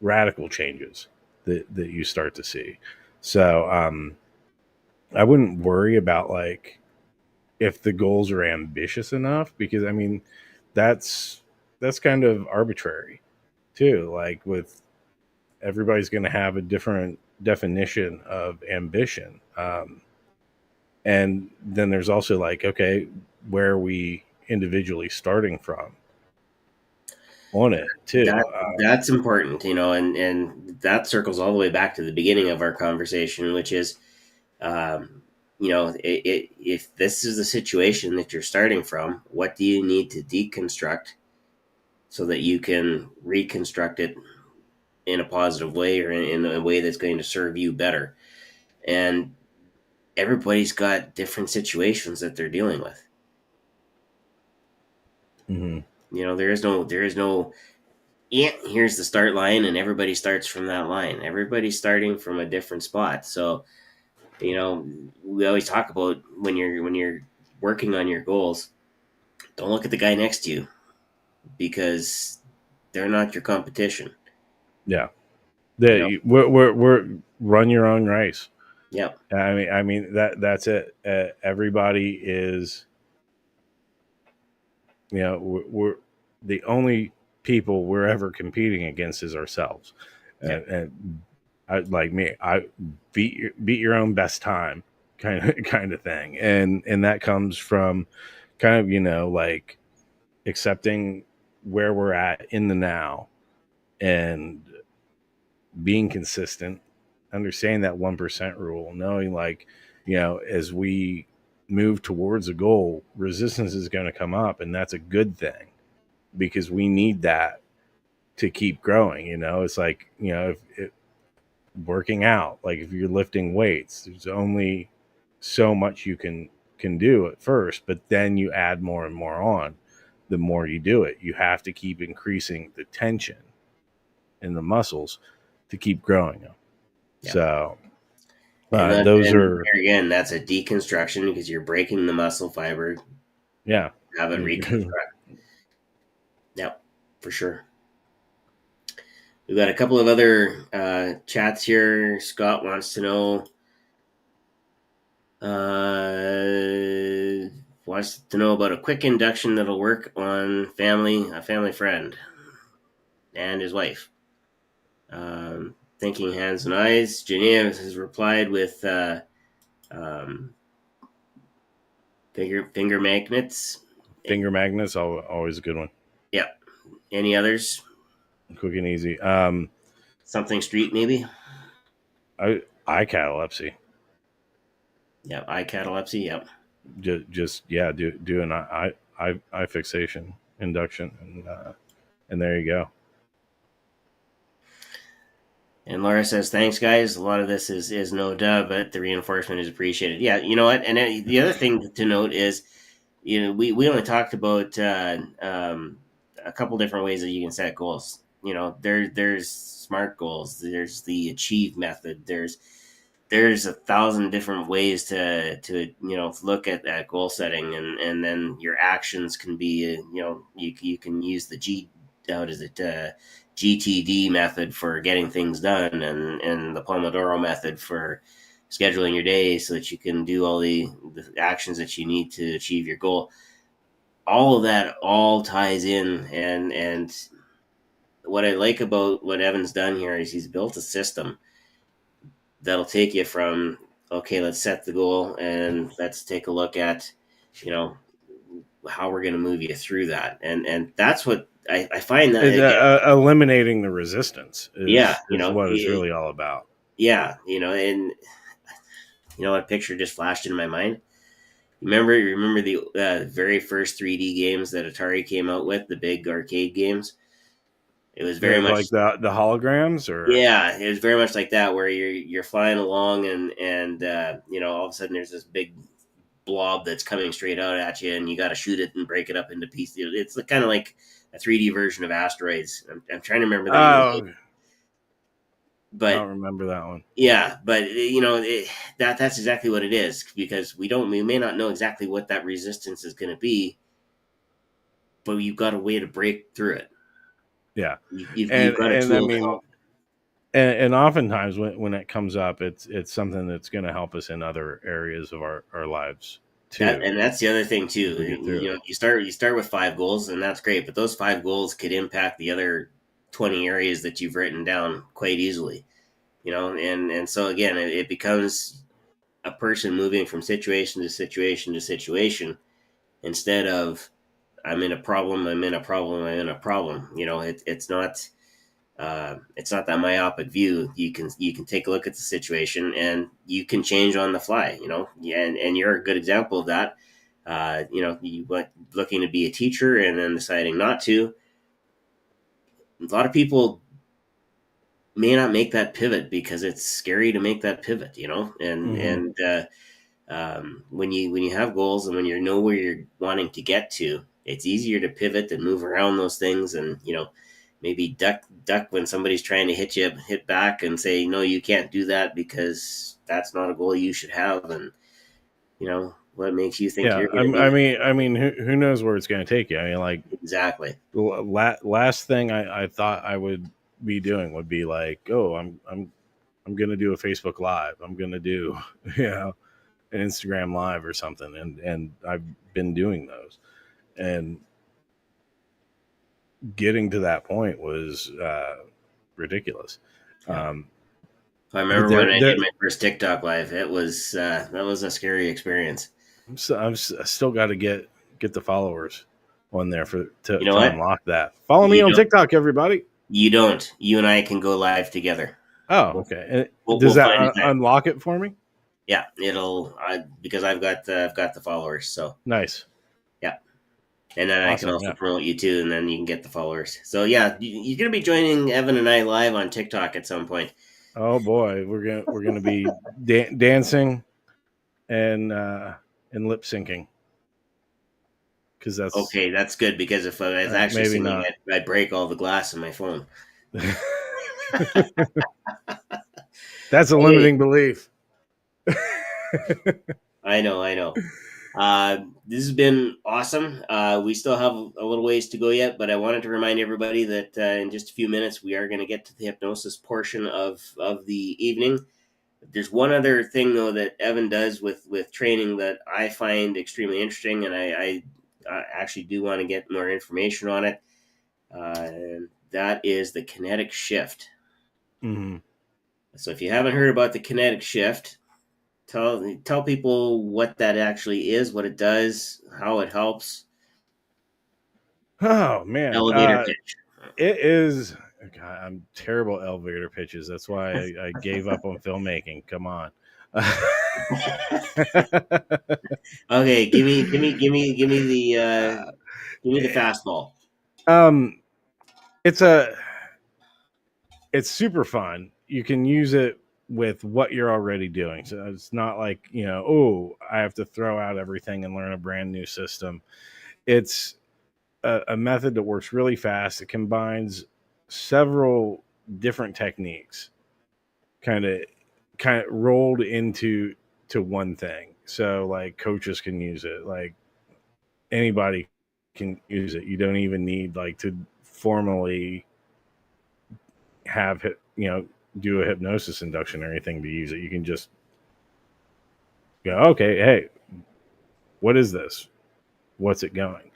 radical changes that you start to see. So I wouldn't worry about like if the goals are ambitious enough, because I mean that's kind of arbitrary too. Like with everybody's going to have a different definition of ambition, and then there's also like, okay, where are we individually starting from on it too? That's important, and that circles all the way back to the beginning of our conversation, which is, if this is the situation that you're starting from, what do you need to deconstruct so that you can reconstruct it in a positive way, or in a way that's going to serve you better? And everybody's got different situations that they're dealing with. Mm-hmm. There is no, yeah, here's the start line, and everybody starts from that line. Everybody's starting from a different spot. So, we always talk about when you're working on your goals, don't look at the guy next to you, because they're not your competition. Yeah. We're run your own race. Yep. I mean that's it. Everybody is, we're the only people we're ever competing against is ourselves. Yep. And I, like me, I beat your own best time kind of thing. And that comes from kind of, like accepting where we're at in the now and being consistent, understanding that 1% rule, knowing like, as we move towards a goal, resistance is going to come up, and that's a good thing because we need that to keep growing. It's like, if working out, like if you're lifting weights, there's only so much you can do at first, but then you add more and more on. The more you do it, you have to keep increasing the tension in the muscles to keep growing them. Yep. So And those and are, there again, that's a deconstruction, because you're breaking the muscle fiber. yeah, Have it reconstruct. Yep, for sure. We've got a couple of other chats here. Scott wants to know about a quick induction that'll work on a family friend and his wife. Thinking hands and eyes. Geneva has replied with finger magnets. Finger magnets, always a good one. Yep. Any others? Quick and easy. Something street, maybe? Eye catalepsy. Yep. Eye catalepsy. Yep. Just do an eye fixation induction, and there you go. And Laura says, thanks, guys. A lot of this is no duh, but the reinforcement is appreciated. Yeah, you know what? And the other thing to note is, we only talked about a couple different ways that you can set goals. There's SMART goals. There's the achieve method. There's 1,000 different ways to look at goal setting, and then your actions can be, you can use the GTD method for getting things done, and the Pomodoro method for scheduling your day so that you can do all the actions that you need to achieve your goal. All of that all ties in, and what I like about what Evan's done here is he's built a system that'll take you from, okay, let's set the goal and let's take a look at, how we're going to move you through that. And that's what I find that eliminating the resistance is what it's really all about. Yeah. And a picture just flashed in my mind. Remember the very first 3D games that Atari came out with, the big arcade games? It was very much like the holograms, or yeah, it was very much like that, where you're flying along and all of a sudden there's this big blob that's coming straight out at you, and you got to shoot it and break it up into pieces. It's kind of like a 3D version of Asteroids. I'm trying to remember the name of it, I but don't remember that one. yeah, but that's exactly what it is, because we may not know exactly what that resistance is going to be, but you've got a way to break through it. Yeah, You've got a and I tool to mean, help. and oftentimes when it comes up, it's something that's going to help us in other areas of our lives too. That's the other thing too. To get through it. You start with 5 goals, and that's great, but those 5 goals could impact the other 20 areas that you've written down quite easily. And so again, it becomes a person moving from situation to situation to situation, instead of I'm in a problem, I'm in a problem, I'm in a problem. It's not that myopic view. You can take a look at the situation, and you can change on the fly. Yeah, and you're a good example of that. You went looking to be a teacher and then deciding not to. A lot of people may not make that pivot because it's scary to make that pivot. When you have goals, and when you know where you're wanting to get to, it's easier to pivot and move around those things, and maybe duck when somebody's trying to hit back and say, no, you can't do that because that's not a goal you should have. And what makes you think Yeah, you're going to do that? I mean, who knows where it's going to take you? I mean, like Exactly. last thing I thought I would be doing would be like, oh, I'm going to do a Facebook Live. I'm going to do an Instagram Live or something, and I've been doing those, and getting to that point was ridiculous. Yeah. Um, I but remember when I did my first TikTok live, it was that was a scary experience. I still got to get the followers on there You know to what? unlock that. Follow me You on don't. TikTok, everybody. You don't. You and I can go live together. Oh, We'll okay. And does we'll that find a time. unlock it for me? Yeah, because I've got the followers. So Nice, yeah, and then I can awesome. also Yeah. promote you too, and then you can get the followers. So yeah, you're gonna be joining Evan and I live on TikTok at some point. Oh boy, we're gonna be dancing and lip syncing, because that's Okay, that's good, because if I was actually maybe singing, not. I'd break all the glass in my phone. That's a Hey, limiting belief. I know. This has been awesome. We still have a little ways to go yet, but I wanted to remind everybody that in just a few minutes we are going to get to the hypnosis portion of the evening. There's one other thing though that Evan does with training that I find extremely interesting, and I actually do want to get more information on it. And that is the kinetic shift. Mm-hmm. So if you haven't heard about the kinetic shift, tell people what that actually is, what it does, how it helps. Oh man, Elevator pitch. it is. God, I'm terrible at elevator pitches. That's why I gave up on filmmaking. Come on. Okay, give me the fastball. um, it's a it's super fun. You can use it with what you're already doing. So it's not like, oh, I have to throw out everything and learn a brand new system. It's a method that works really fast. It combines several different techniques, kind of rolled into one thing. So like coaches can use it, like anybody can use it. You don't even need like to formally have do a hypnosis induction or anything to use it. You can just go, okay, hey, what is this? What's it going?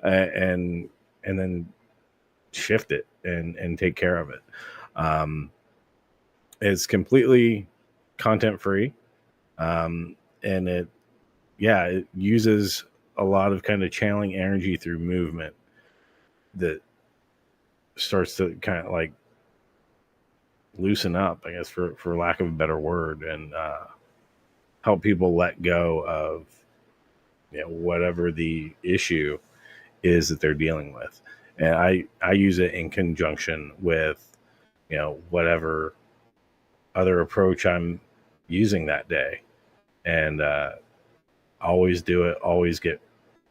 And then shift it and take care of it. Um, it's completely content free, and it uses a lot of kind of channeling energy through movement that starts to kind of like loosen up, I guess, for lack of a better word, and help people let go of whatever the issue is that they're dealing with. And I use it in conjunction with, whatever other approach I'm using that day. And always do it, always get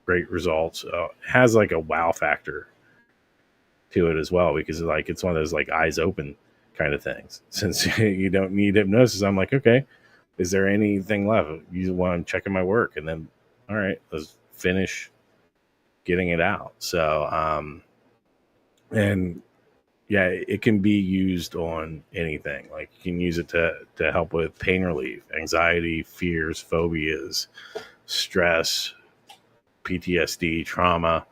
great results. Has like a wow factor to it as well, because like it's one of those like eyes open kind of things. Since you don't need hypnosis, I'm like, okay, is there anything left? You want to check in my work, and then all right, let's finish getting it out. So and yeah, it can be used on anything. Like you can use it to help with pain relief, anxiety, fears, phobias, stress, PTSD, trauma,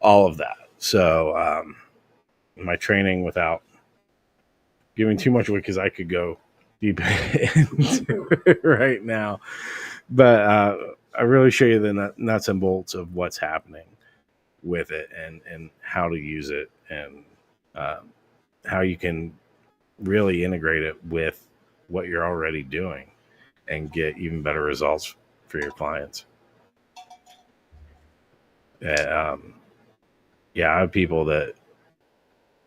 all of that. So my training, without giving too much away, because I could go deep into it right now, but I really show you the nuts and bolts of what's happening with it, and how to use it, and how you can really integrate it with what you're already doing and get even better results for your clients. Yeah, I have people that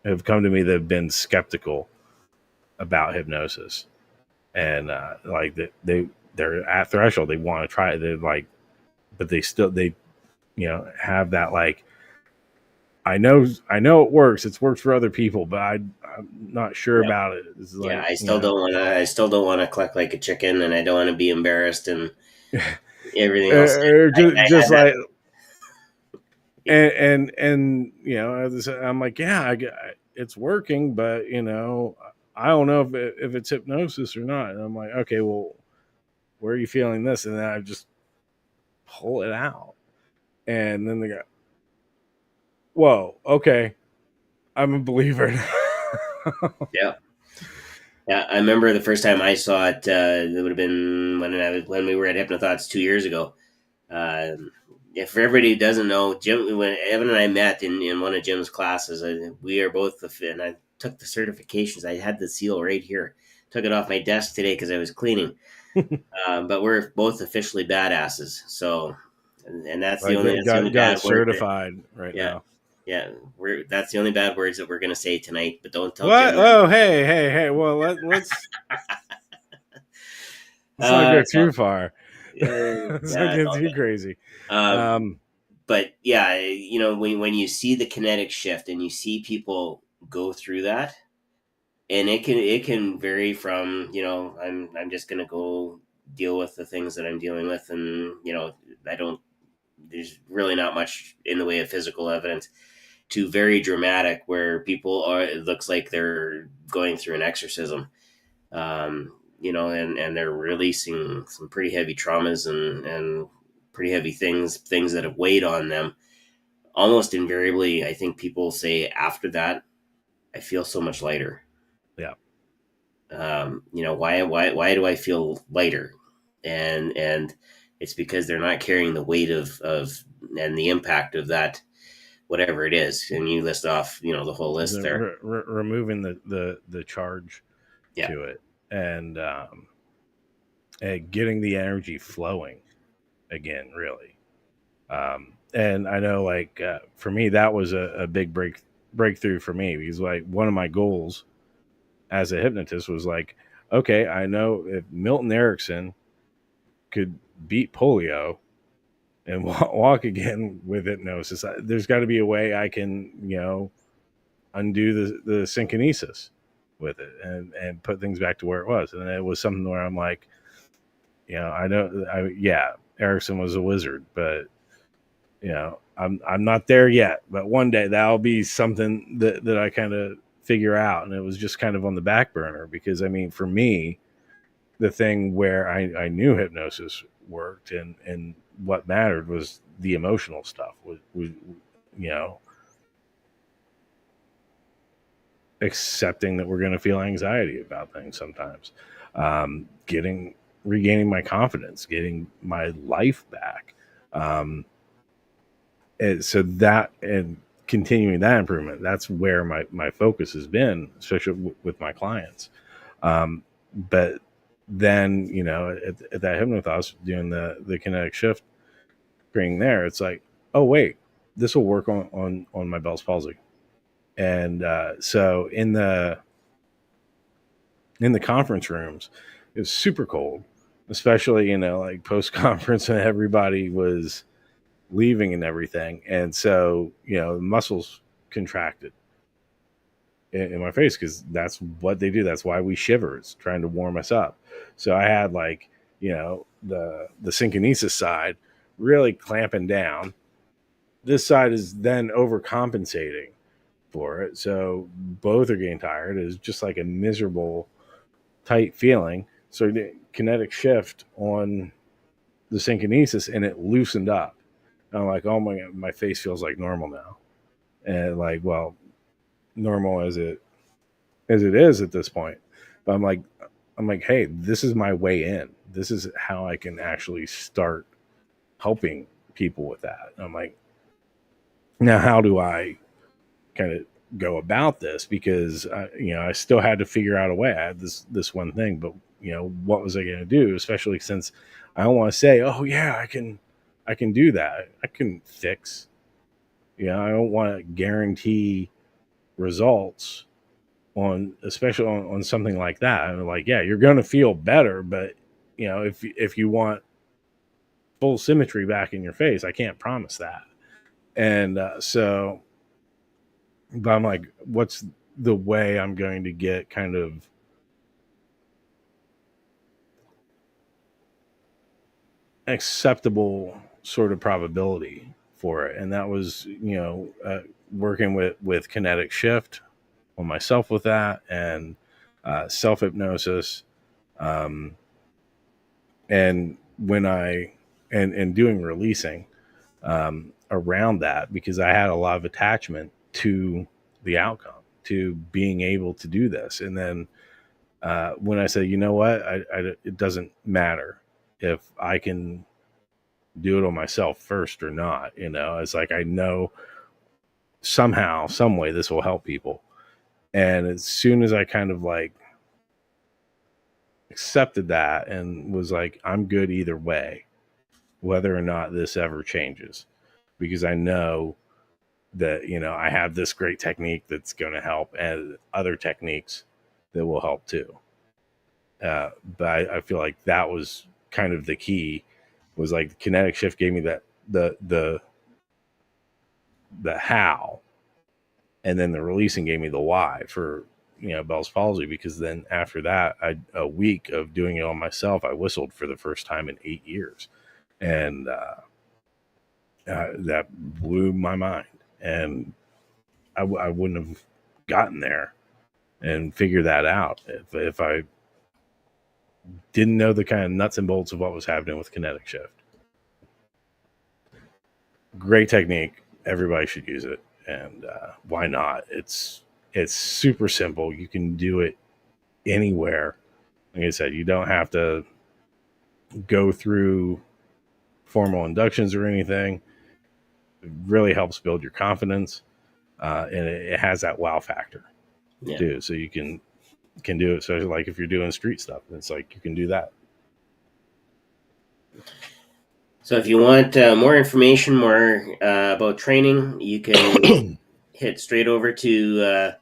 have come to me that have been skeptical about hypnosis, and like they're at threshold, they want to try it, they're like, but they have that like, I know it works, it's worked for other people, but I'm not sure about it. It's like, I still don't want to cluck like a chicken, and I don't want to be embarrassed and everything else. I just had that. like, and I'm like, yeah, it's working, but I don't know if it's hypnosis or not. And I'm like, okay, well, where are you feeling this? And then I just pull it out, and then they go, whoa, okay, I'm a believer now. Yeah. Yeah, I remember the first time I saw it. It would have been when we were at Hypnothoughts 2 years ago. If for everybody who doesn't know, Jim, when Evan and I met in one of Jim's classes, we are both and I took the certifications. I had the seal right here. Took it off my desk today because I was cleaning. But we're both officially badasses. So, and that's the Like, only got bad word. certified right Yeah, now. yeah. That's the only bad words that we're gonna say tonight. But don't tell What? Jim. Oh, hey. Well, let's not go So, too far. Let's not yeah, get too crazy. Um, but yeah, when you see the kinetic shift and you see people go through that, and it can vary from I'm just gonna go deal with the things that I'm dealing with, and I don't there's really not much in the way of physical evidence, to very dramatic where people are, it looks like they're going through an exorcism, and they're releasing some pretty heavy traumas and pretty heavy things that have weighed on them. Almost invariably, I think people say after that, I feel so much lighter. yeah. Why do I feel lighter? And it's because they're not carrying the weight of and the impact of that, whatever it is. And you list off, the whole list there. Removing the charge Yeah. to it, and getting the energy flowing again, really. And I know, like, for me, that was a big breakthrough for me, because like one of my goals as a hypnotist was like, okay, I know if Milton Erickson could beat polio and walk again with hypnosis, there's got to be a way I can, undo the synkinesis with it, and put things back to where it was. And it was something where I'm like, I know, Erickson was a wizard, but I'm not there yet. But one day that'll be something that I kind of figure out. And it was just kind of on the back burner, because I mean, for me, the thing where I knew hypnosis worked, and what mattered was the emotional stuff. Was accepting that we're going to feel anxiety about things sometimes, regaining my confidence, getting my life back. And so that, and continuing that improvement, that's where my focus has been, especially with my clients. But then, at that hypnothos, doing the kinetic shift training there, it's like, oh, wait, this will work on my Bell's palsy. And so in the conference rooms, it was super cold, especially, like post conference when everybody was leaving and everything. And so, the muscles contracted in my face because that's what they do. That's why we shiver. It's trying to warm us up. So I had the synkinesis side really clamping down. This side is then overcompensating for it. So both are getting tired. It's just like a miserable, tight feeling. So the kinetic shift on the synkinesis and it loosened up. And I'm like, oh my God, my face feels like normal now. And well, normal as it is at this point. But I'm like, hey, this is my way in. This is how I can actually start helping people with that. And I'm like, now how do I kind of go about this? Because I still had to figure out a way. I had this one thing, but what was I going to do? Especially since I don't want to say, oh yeah, I can do that. I can fix. I don't want to guarantee results especially on something like that. I'm like, yeah, you're going to feel better, but if you want full symmetry back in your face, I can't promise that. And so, but I'm like, what's the way I'm going to get kind of acceptable sort of probability for it? And that was, working with kinetic shift on myself with that, and self hypnosis, and when I and doing releasing around that, because I had a lot of attachment to the outcome, to being able to do this. And then when I said, you know what, it doesn't matter if I can do it on myself first or not. It's like, I know somehow, some way this will help people. And as soon as I kind of accepted that and was like, I'm good either way, whether or not this ever changes, because I know that, I have this great technique that's going to help, and other techniques that will help too. But I feel like that was kind of the key, was like the kinetic shift gave me that, the how, and then the releasing gave me the why for, Bell's palsy, because then after that, a week of doing it on myself, I whistled for the first time in 8 years. And that blew my mind. And I wouldn't have gotten there and figured that out if I didn't know the kind of nuts and bolts of what was happening with kinetic shift. Great technique. Everybody should use it. And why not? It's super simple. You can do it anywhere. Like I said, you don't have to go through formal inductions or anything. It really helps build your confidence, and it has that wow factor too. So you can do it, especially like if you're doing street stuff. It's like you can do that. So if you want more information, more about training, you can hit straight over to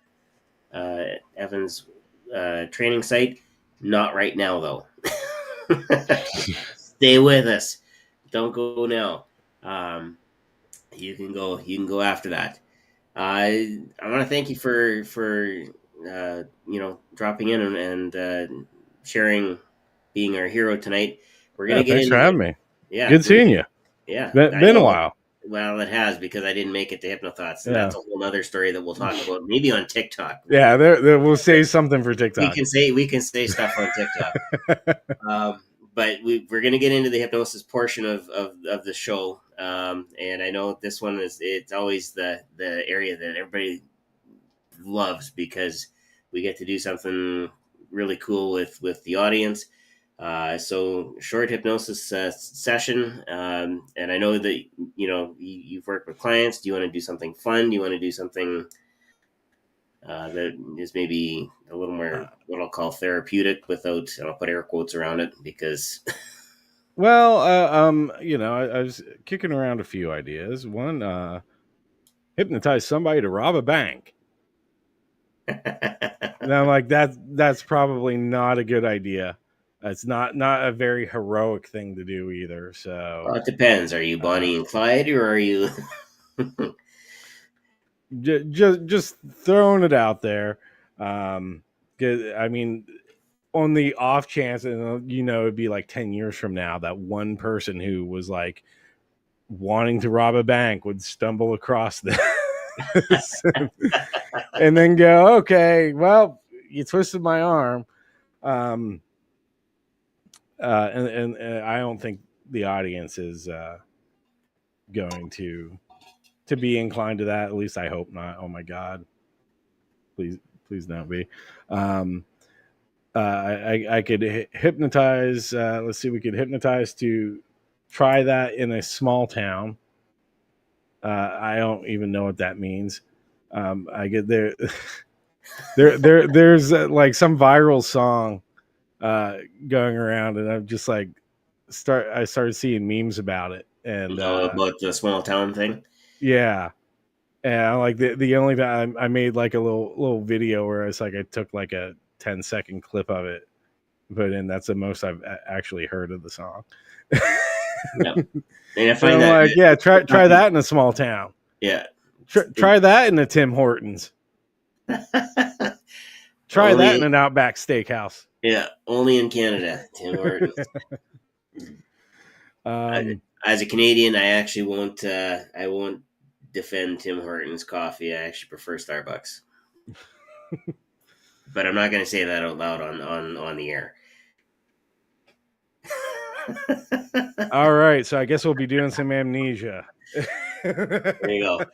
Evan's training site. Not right now, though. Stay with us. Don't go now. You can go after that. I want to thank you for dropping in and sharing, being our hero tonight. We're gonna get thanks into for having me. Yeah, good seeing you. Yeah, been a while. Well, it has, because I didn't make it to Hypnothoughts, and that's a whole other story that we'll talk about maybe on TikTok. Yeah, there we'll say something for TikTok. We can say stuff on TikTok. But we're going to get into the hypnosis portion of the show, and I know this one it's always the area that everybody loves, because we get to do something really cool with the audience. So short hypnosis session, and I know that you've worked with clients. Do you want to do something fun? Do you want to do something that is maybe a little more what I'll call therapeutic, without, and I'll put air quotes around it, because well, I was kicking around a few ideas. One, hypnotize somebody to rob a bank. And I'm like, that's probably not a good idea. It's not a very heroic thing to do either. So Well, it depends. Are you Bonnie and Clyde, or are you? just throwing it out there. 'Cause, I mean, on the off chance, and it'd be like 10 years from now that one person who was like wanting to rob a bank would stumble across this and then go, okay, well, you twisted my arm. And I don't think the audience is going to be inclined to that. At least I hope not. Oh my God, please don't be. I could hypnotize. Let's see, we could hypnotize to try that in a small town. I don't even know what that means. I get there. There's like some viral song going around, and I'm just like, I started seeing memes about it, and About the small town thing. yeah, and like the only time I made like a little video where it's like I took like a 10-second clip of it, but then that's the most I've actually heard of the song. Yeah, and I So find I'm that like, yeah, try that in a small town. yeah. Try that in a Tim Hortons. Try that in an Outback Steakhouse. Yeah, only in Canada, Tim Hortons. As a Canadian, I actually won't. I won't defend Tim Hortons coffee. I actually prefer Starbucks. But I'm not going to say that out loud on the air. All right, so I guess we'll be doing some amnesia. There you go.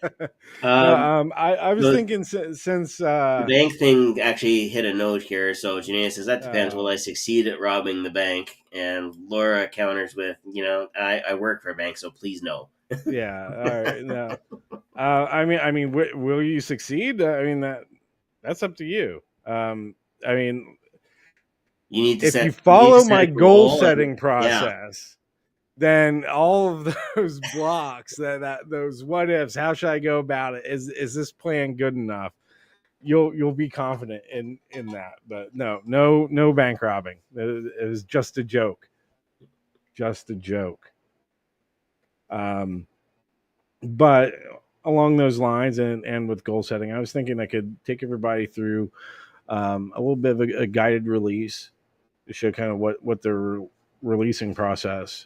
I was thinking since the bank thing actually hit a note here. So Janae says that depends. Will I succeed at robbing the bank? And Laura counters with, I work for a bank, so please no. Yeah. All right. No. I mean, will you succeed? I mean that's up to you. I mean, you need to if you follow my goal setting and, process, then all of those blocks, that those what ifs, how should I go about it? Is this plan good enough? You'll be confident in that. But no bank robbing. It was just a joke. Just a joke. But along those lines and with goal setting, I was thinking I could take everybody through a little bit of a guided release to show kind of what the releasing process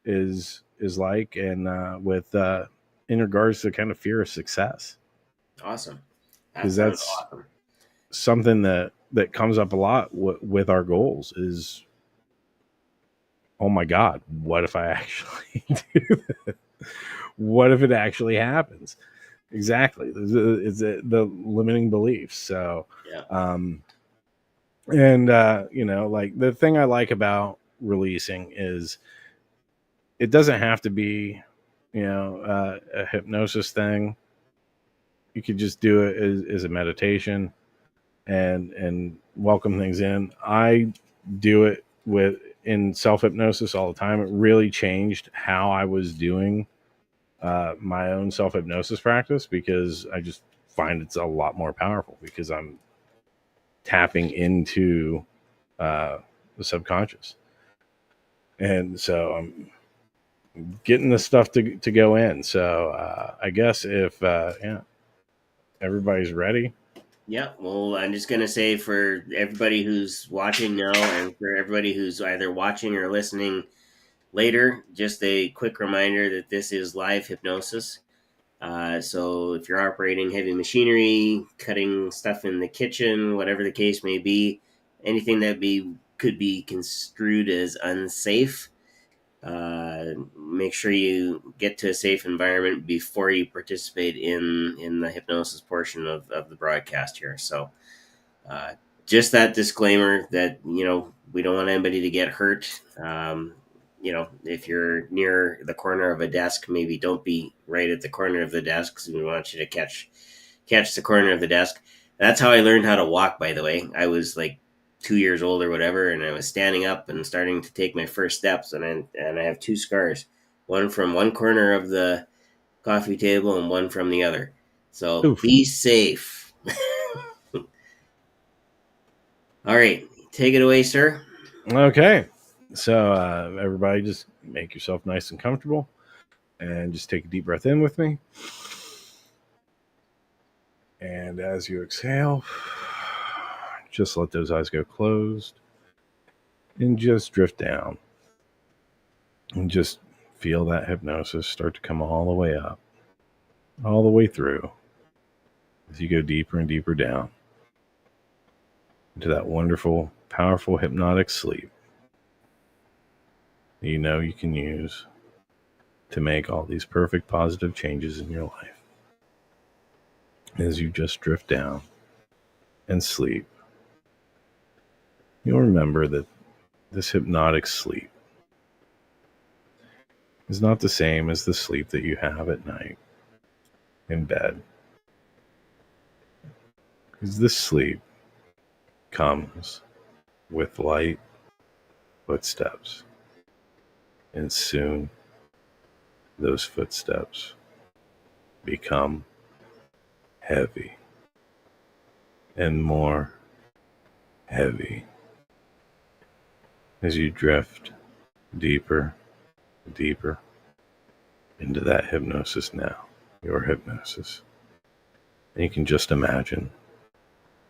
is like, and with in regards to kind of fear of success. Awesome. Because that's awesome. Something that comes up a lot with our goals is, oh my God, what if I actually do that? What if it actually happens? Exactly. It's the limiting beliefs. So, yeah. And like the thing I like about releasing is it doesn't have to be, a hypnosis thing. You could just do it as a meditation and welcome things in. I do it in self-hypnosis all the time. It really changed how I was doing my own self-hypnosis practice, because I just find it's a lot more powerful because I'm tapping into the subconscious. And so I'm getting the stuff to go in. So I guess if everybody's ready. Yeah, well, I'm just going to say for everybody who's watching now and for everybody who's either watching or listening later, just a quick reminder that this is live hypnosis. So if you're operating heavy machinery, cutting stuff in the kitchen, whatever the case may be, anything that could be construed as unsafe, make sure you get to a safe environment before you participate in the hypnosis portion of the broadcast here. So just that disclaimer that, we don't want anybody to get hurt. If you're near the corner of a desk, maybe don't be right at the corner of the desk, because we want you to catch the corner of the desk. That's how I learned how to walk, by the way. I was like 2 years old or whatever, and I was standing up and starting to take my first steps, and I have 2 scars, one from one corner of the coffee table and one from the other. So Oof. be safe. All right. Take it away, sir. Okay. So, everybody, just make yourself nice and comfortable and just take a deep breath in with me. And as you exhale, just let those eyes go closed and just drift down. And just feel that hypnosis start to come all the way up, all the way through as you go deeper and deeper down into that wonderful, powerful hypnotic sleep that you know you can use to make all these perfect positive changes in your life. As you just drift down and sleep, you'll remember that this hypnotic sleep is not the same as the sleep that you have at night in bed. Because this sleep comes with light footsteps. And soon those footsteps become heavy and more heavy as you drift deeper and deeper into that hypnosis now, your hypnosis. And you can just imagine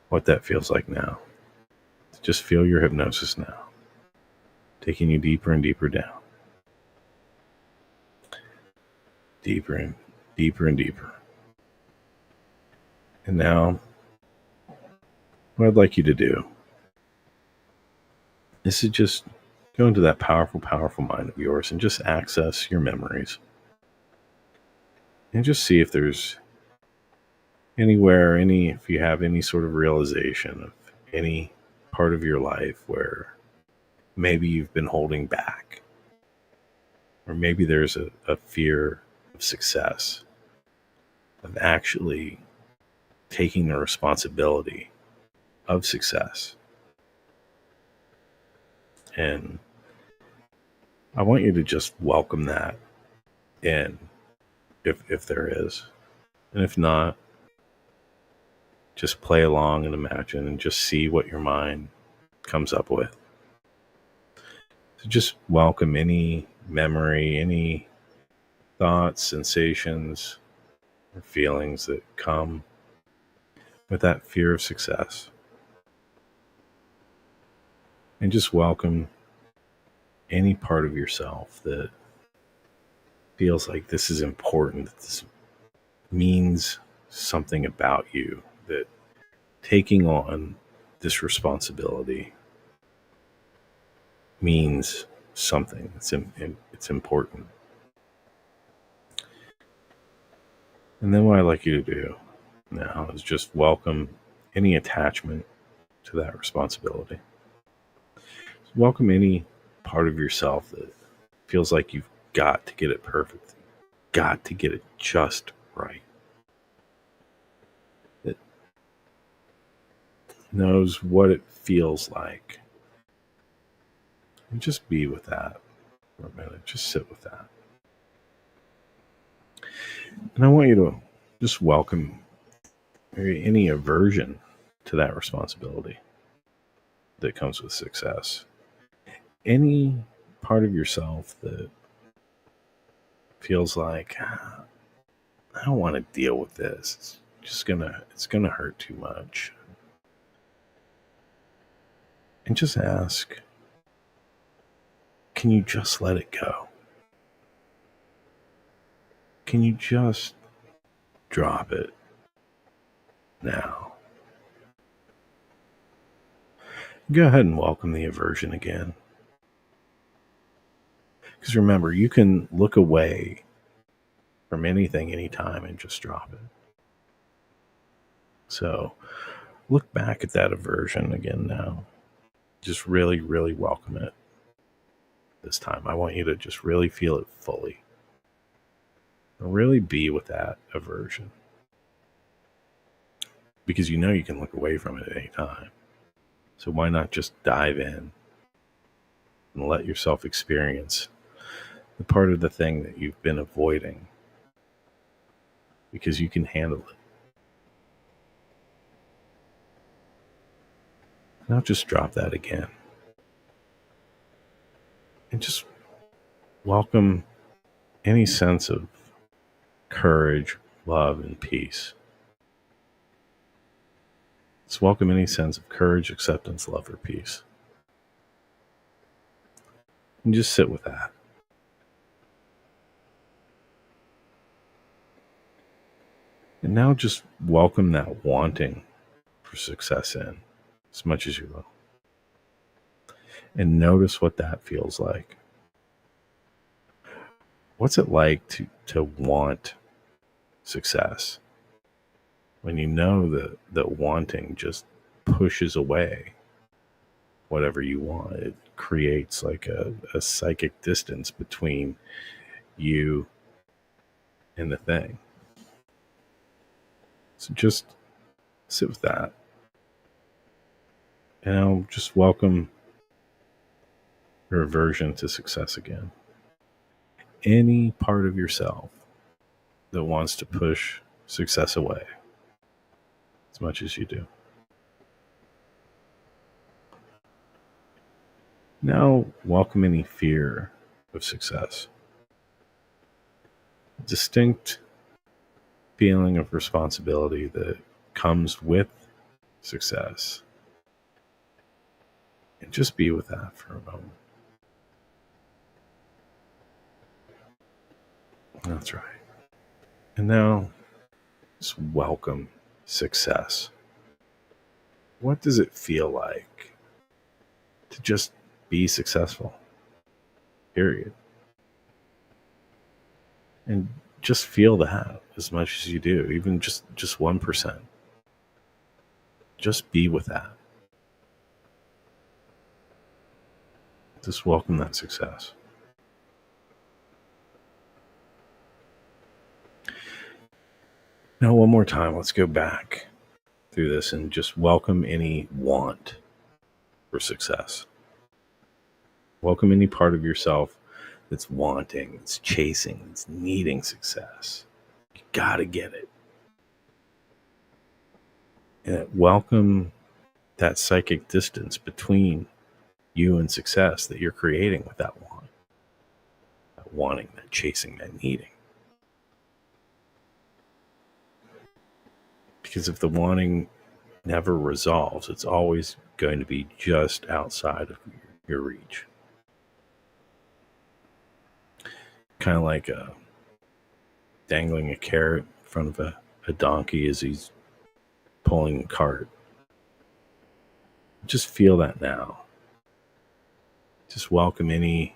what that feels like now. Just feel your hypnosis now, taking you deeper and deeper down. Deeper and deeper and deeper. And now, what I'd like you to do is to just go into that powerful, powerful mind of yours and just access your memories. And just see if there's anywhere, if you have any sort of realization of any part of your life where maybe you've been holding back, or maybe there's a fear of success, of actually taking the responsibility of success. And I want you to just welcome that in, if there is. And if not, just play along and imagine and just see what your mind comes up with. So just welcome any memory, any thoughts, sensations, or feelings that come with that fear of success. And just welcome any part of yourself that feels like this is important, that this means something about you, that taking on this responsibility means something. It's important. And then what I'd like you to do now is just welcome any attachment to that responsibility. Welcome any part of yourself that feels like you've got to get it perfect, got to get it just right. That knows what it feels like. And just be with that for a minute. Just sit with that. And I want you to just welcome any aversion to that responsibility that comes with success. Any part of yourself that feels like, I don't want to deal with this. It's gonna hurt too much. And just ask, can you just let it go? Can you just drop it now? Go ahead and welcome the aversion again. Because remember, you can look away from anything, anytime, and just drop it. So look back at that aversion again now. Just really, really welcome it this time. I want you to just really feel it fully. Really be with that aversion. Because you know you can look away from it at any time. So why not just dive in and let yourself experience the part of the thing that you've been avoiding? Because you can handle it. Now just drop that again. And just welcome any sense of courage, love, and peace. Just welcome any sense of courage, acceptance, love, or peace. And just sit with that. And now just welcome that wanting for success in as much as you will. And notice what that feels like. What's it like to want success when you know that wanting just pushes away whatever you want? It creates like a psychic distance between you and the thing. So just sit with that. And I'll just welcome your aversion to success again. Any part of yourself that wants to push success away as much as you do. Now, welcome any fear of success. A distinct feeling of responsibility that comes with success. And just be with that for a moment. That's right. And now, just welcome success. What does it feel like to just be successful? Period. And just feel that as much as you do, even just 1%. Just be with that. Just welcome that success. Now, one more time, let's go back through this and just welcome any want for success. Welcome any part of yourself that's wanting, that's chasing, that's needing success. You gotta get it. And welcome that psychic distance between you and success that you're creating with that want. That wanting, that chasing, that needing. Because if the wanting never resolves, it's always going to be just outside of your reach. Kind of like dangling a carrot in front of a donkey as he's pulling a cart. Just feel that now. Just welcome any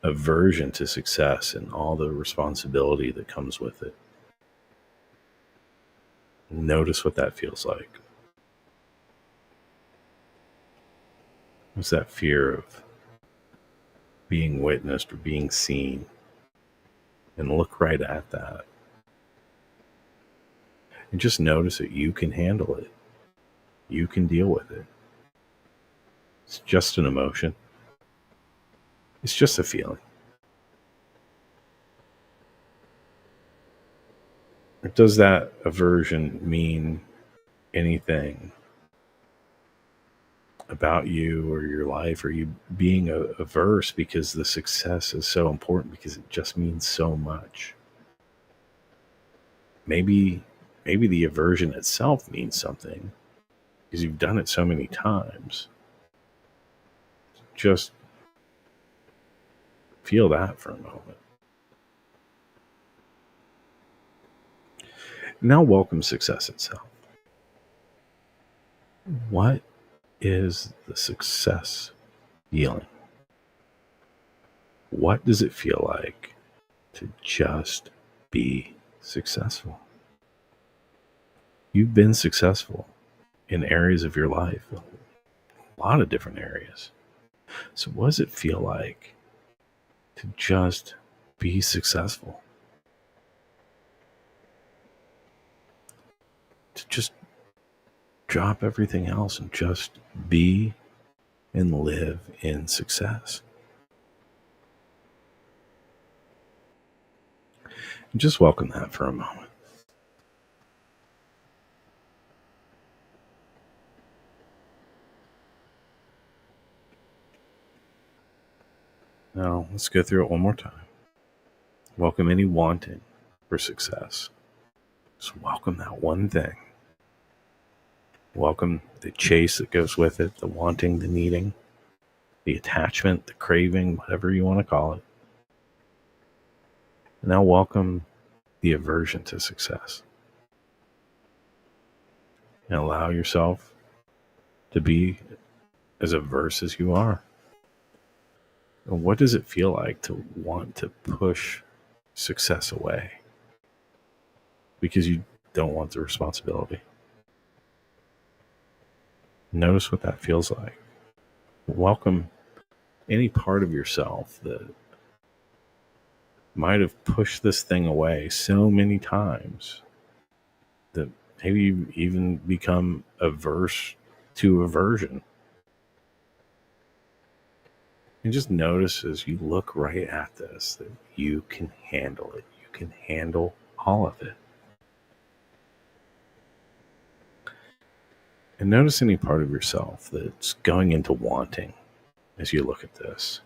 aversion to success and all the responsibility that comes with it. Notice what that feels like. What's that fear of being witnessed or being seen? And look right at that. And just notice that you can handle it. You can deal with it. It's just an emotion. It's just a feeling. Does that aversion mean anything about you or your life? Are you being averse because the success is so important, because it just means so much? Maybe the aversion itself means something because you've done it so many times. Just feel that for a moment. Now welcome success itself. What is the success feeling? What does it feel like to just be successful? You've been successful in areas of your life, a lot of different areas. So what does it feel like to just be successful? To just drop everything else and just be and live in success. And just welcome that for a moment. Now, let's go through it one more time. Welcome any wanting for success. Just welcome that one thing. Welcome the chase that goes with it, the wanting, the needing, the attachment, the craving, whatever you want to call it. Now welcome the aversion to success. And allow yourself to be as averse as you are. And what does it feel like to want to push success away? Because you don't want the responsibility. Notice what that feels like. Welcome any part of yourself that might have pushed this thing away so many times that maybe you even become averse to aversion. And just notice as you look right at this that you can handle it. You can handle all of it. And notice any part of yourself that's going into wanting as you look at this.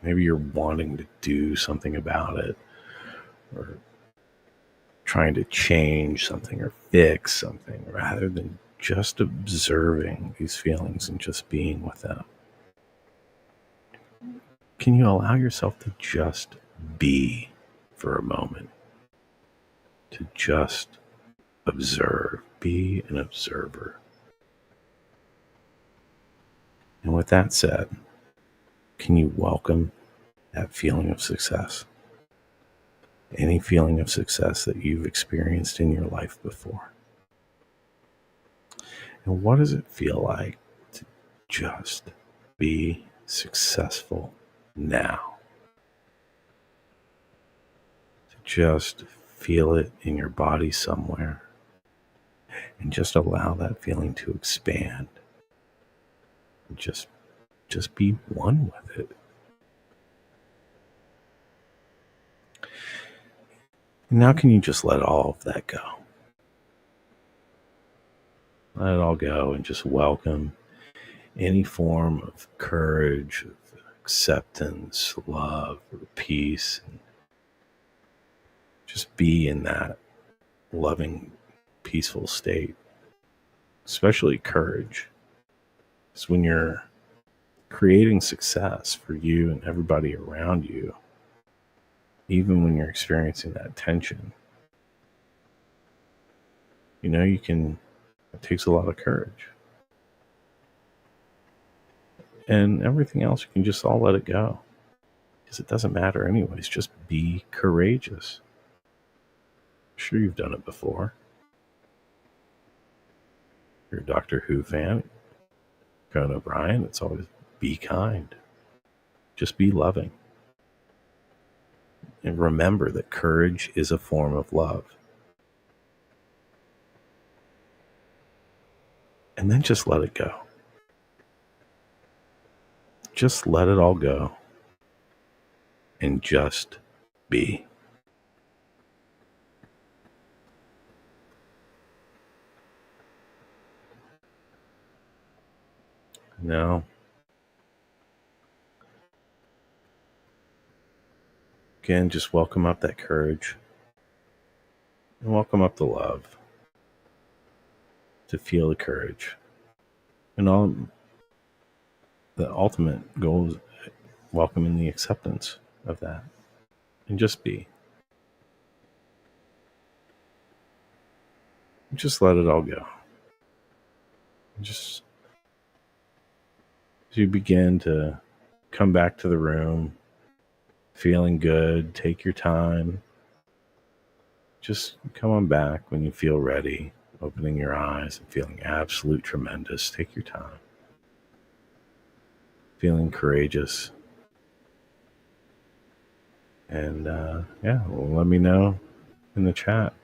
Maybe you're wanting to do something about it, or trying to change something or fix something, rather than just observing these feelings and just being with them. Can you allow yourself to just be for a moment? To just observe, be an observer. And with that said, can you welcome that feeling of success? Any feeling of success that you've experienced in your life before? And what does it feel like to just be successful now? To just feel it in your body somewhere and just allow that feeling to expand. And just be one with it. And now can you just let all of that go? Let it all go and just welcome any form of courage, of acceptance, love, or peace. And just be in that loving, peaceful state. Especially courage. Because when you're creating success for you and everybody around you, even when you're experiencing that tension, it takes a lot of courage. And everything else, you can just all let it go. Because it doesn't matter anyways. Just be courageous. I'm sure you've done it before. If you're a Doctor Who fan, Conan O'Brien, it's always be kind. Just be loving. And remember that courage is a form of love. And then just let it go. Just let it all go. And just be. Now, again, just welcome up that courage. And welcome up the love. To feel the courage. And all the ultimate goal is welcoming the acceptance of that. And just be. Just let it all go. Just as you begin to come back to the room, feeling good, take your time. Just come on back when you feel ready, opening your eyes and feeling absolute tremendous. Take your time. Feeling courageous. And let me know in the chat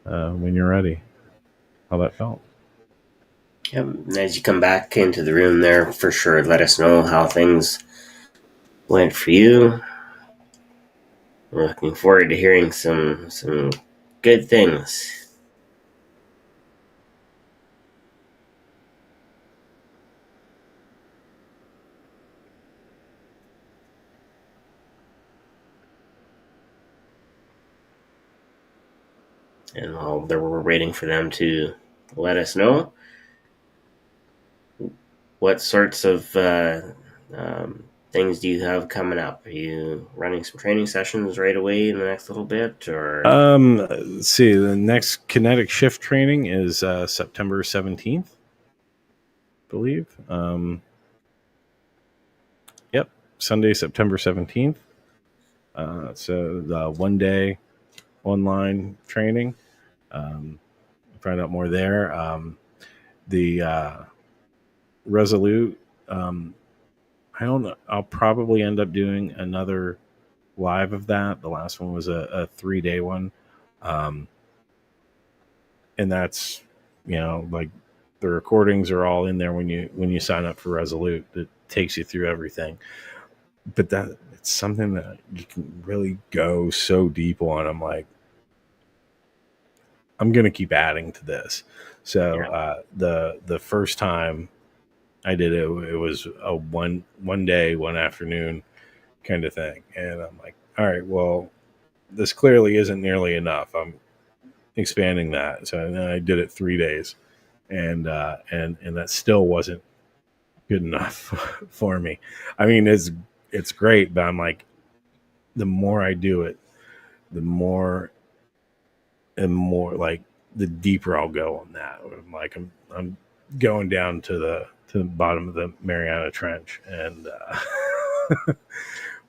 when you're ready how that felt. Yep. And as you come back into the room there, for sure, let us know how things went for you. We're looking forward to hearing some good things. And while we're waiting for them to let us know, what sorts of things do you have coming up? Are you running some training sessions right away in the next little bit, or? Let's see. The next kinetic shift training is September 17th, I believe. Yep, Sunday, September 17th. So the 1 day online training. Find out more there. The Resolute. I don't know. I'll probably end up doing another live of that. The last one was a 3-day one. And that's, like the recordings are all in there when you sign up for Resolute. It takes you through everything. But that it's something that you can really go so deep on. I'm like, I'm gonna keep adding to this. So the first time I did it, it was a one day, one afternoon kind of thing, and I'm like, all right, well, this clearly isn't nearly enough. I'm expanding that, so then I did it 3 days, and that still wasn't good enough for me. I mean, it's great, but I'm like, the more I do it, the more and more, like, the deeper I'll go on that. I'm like, I'm going down to the bottom of the Mariana Trench, and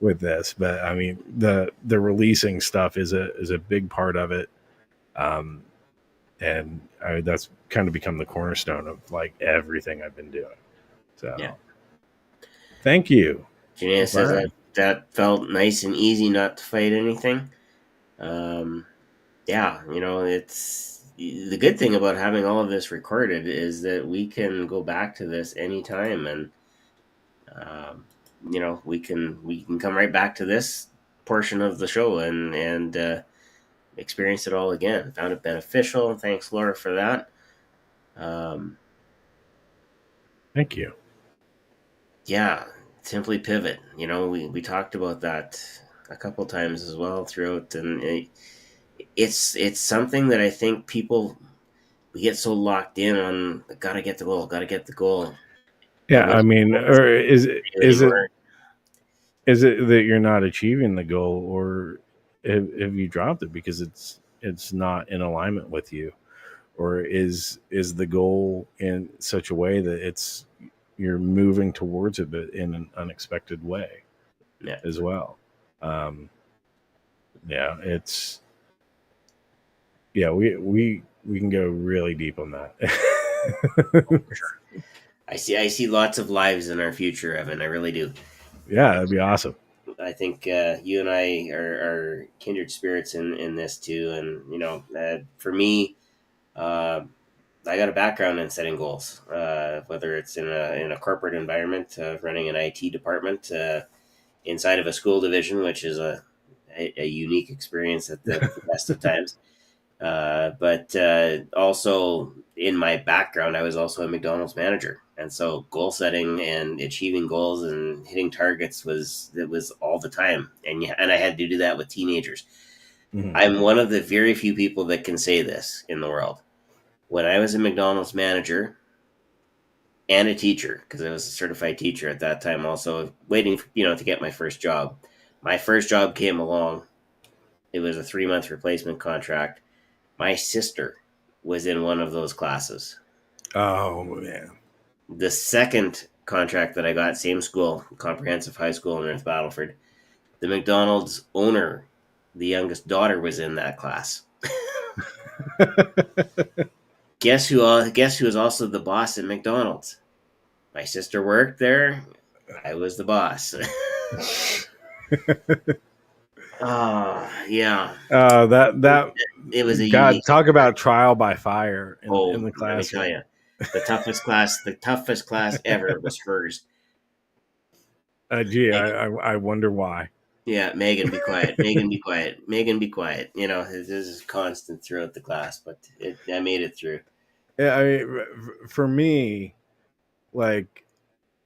with this. But I mean, the releasing stuff is a big part of it, and that's kind of become the cornerstone of like everything I've been doing. So, thank you. Janae says Brian. that felt nice and easy, not to fight anything. Yeah, it's the good thing about having all of this recorded is that we can go back to this anytime, and we can come right back to this portion of the show and experience it all again. Found it beneficial. Thanks, Laura, for that. Thank you. Yeah, simply pivot. We talked about that a couple times as well throughout, and it's something that I think we get so locked in on. Gotta get the goal. Gotta get the goal. Yeah, And I those mean, goals or is it really weren't. that you're not achieving the goal, or have you dropped it because it's not in alignment with you, or is the goal in such a way that you're moving towards it, but in an unexpected way Yeah. as well? Um, yeah, it's we can go really deep on that. For sure. I see lots of lives in our future, Evan. I really do. Yeah, that'd be awesome. I think you and I are kindred spirits in this too. And for me, uh, I got a background in setting goals, whether it's in a corporate environment, running an IT department, inside of a school division, which is a unique experience at the best of times. But also in my background, I was also a McDonald's manager, and so goal setting and achieving goals and hitting targets was all the time, and I had to do that with teenagers. Mhm. I'm one of the very few people that can say this in the world. When I was a McDonald's manager and a teacher, because I was a certified teacher at that time, also waiting to get my first job. My first job came along. It was a 3-month replacement contract. My sister was in one of those classes. Oh man. The second contract that I got, same school, comprehensive high school in North Battleford, the McDonald's owner, the youngest daughter, was in that class. Guess who was also the boss at McDonald's? My sister worked there. I was the boss. Oh, yeah. That It was a God, unique talk about experience. trial by fire in Oh, the let me tell classroom. you, the toughest class ever was hers. Gee, I wonder why. Yeah, Megan, be quiet. Megan, be quiet. Megan, be quiet. This is constant throughout the class, but I made it through. Yeah, I mean, for me, like,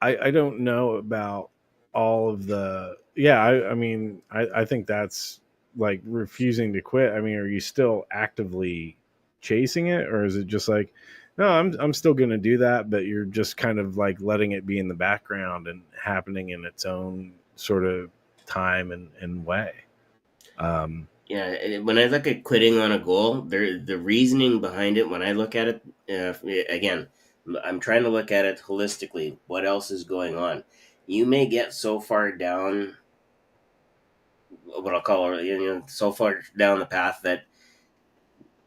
I don't know about all of the. Yeah, I mean, I think that's like refusing to quit, I mean, are you still actively chasing it, or is it just like, no, I'm still going to do that, but you're just kind of like letting it be in the background and happening in its own sort of time and way? Yeah, and when I look at quitting on a goal, the reasoning behind it, when I look at it, again, I'm trying to look at it holistically. What else is going on? You may get so far down, what I'll call it, so far down the path that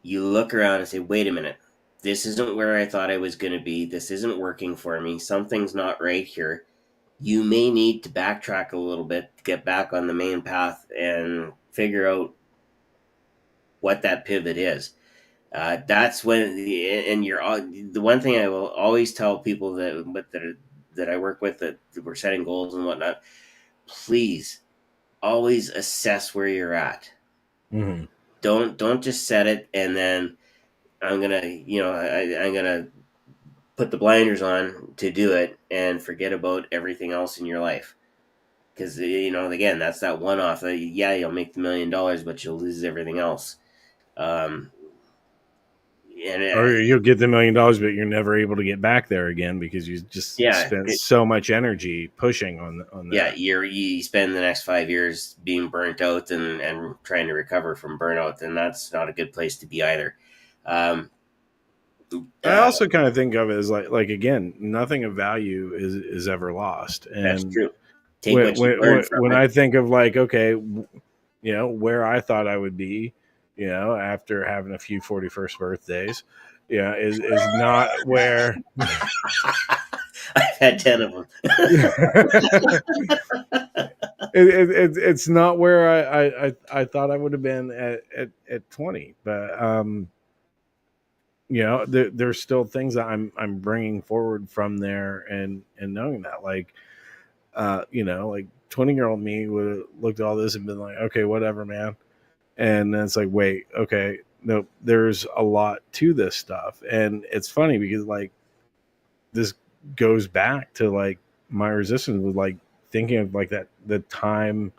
you look around and say, wait a minute, this isn't where I thought I was going to be. This isn't working for me. Something's not right here. You may need to backtrack a little bit to get back on the main path and figure out what that pivot is. That's when, and you're the one thing I will always tell people that I work with that we're setting goals and whatnot. Please always assess where you're at. Mm-hmm. Don't just set it and then I'm gonna put the blinders on to do it and forget about everything else in your life. Because again, that's that one off. Yeah, you'll make the $1 million, but you'll lose everything else. Um, and Or you'll get the $1 million, but you're never able to get back there again because you just spent so much energy pushing on that. Yeah, you spend the next 5 years being burnt out and trying to recover from burnout, and that's not a good place to be either. I also kind of think of it as like again, nothing of value is ever lost. And that's true. Take what you learn from when it. I think of like, okay, where I thought I would be, after having a few 41st birthdays, is not where I've had 10 of them. It's not where I thought I would have been at 20, but there's still things that I'm bringing forward from there, and knowing that, like, like 20-year-old me would have looked at all this and been like, okay, whatever, man. And then it's like, wait, okay, no, there's a lot to this stuff. And it's funny because like this goes back to like my resistance with like thinking of like that the time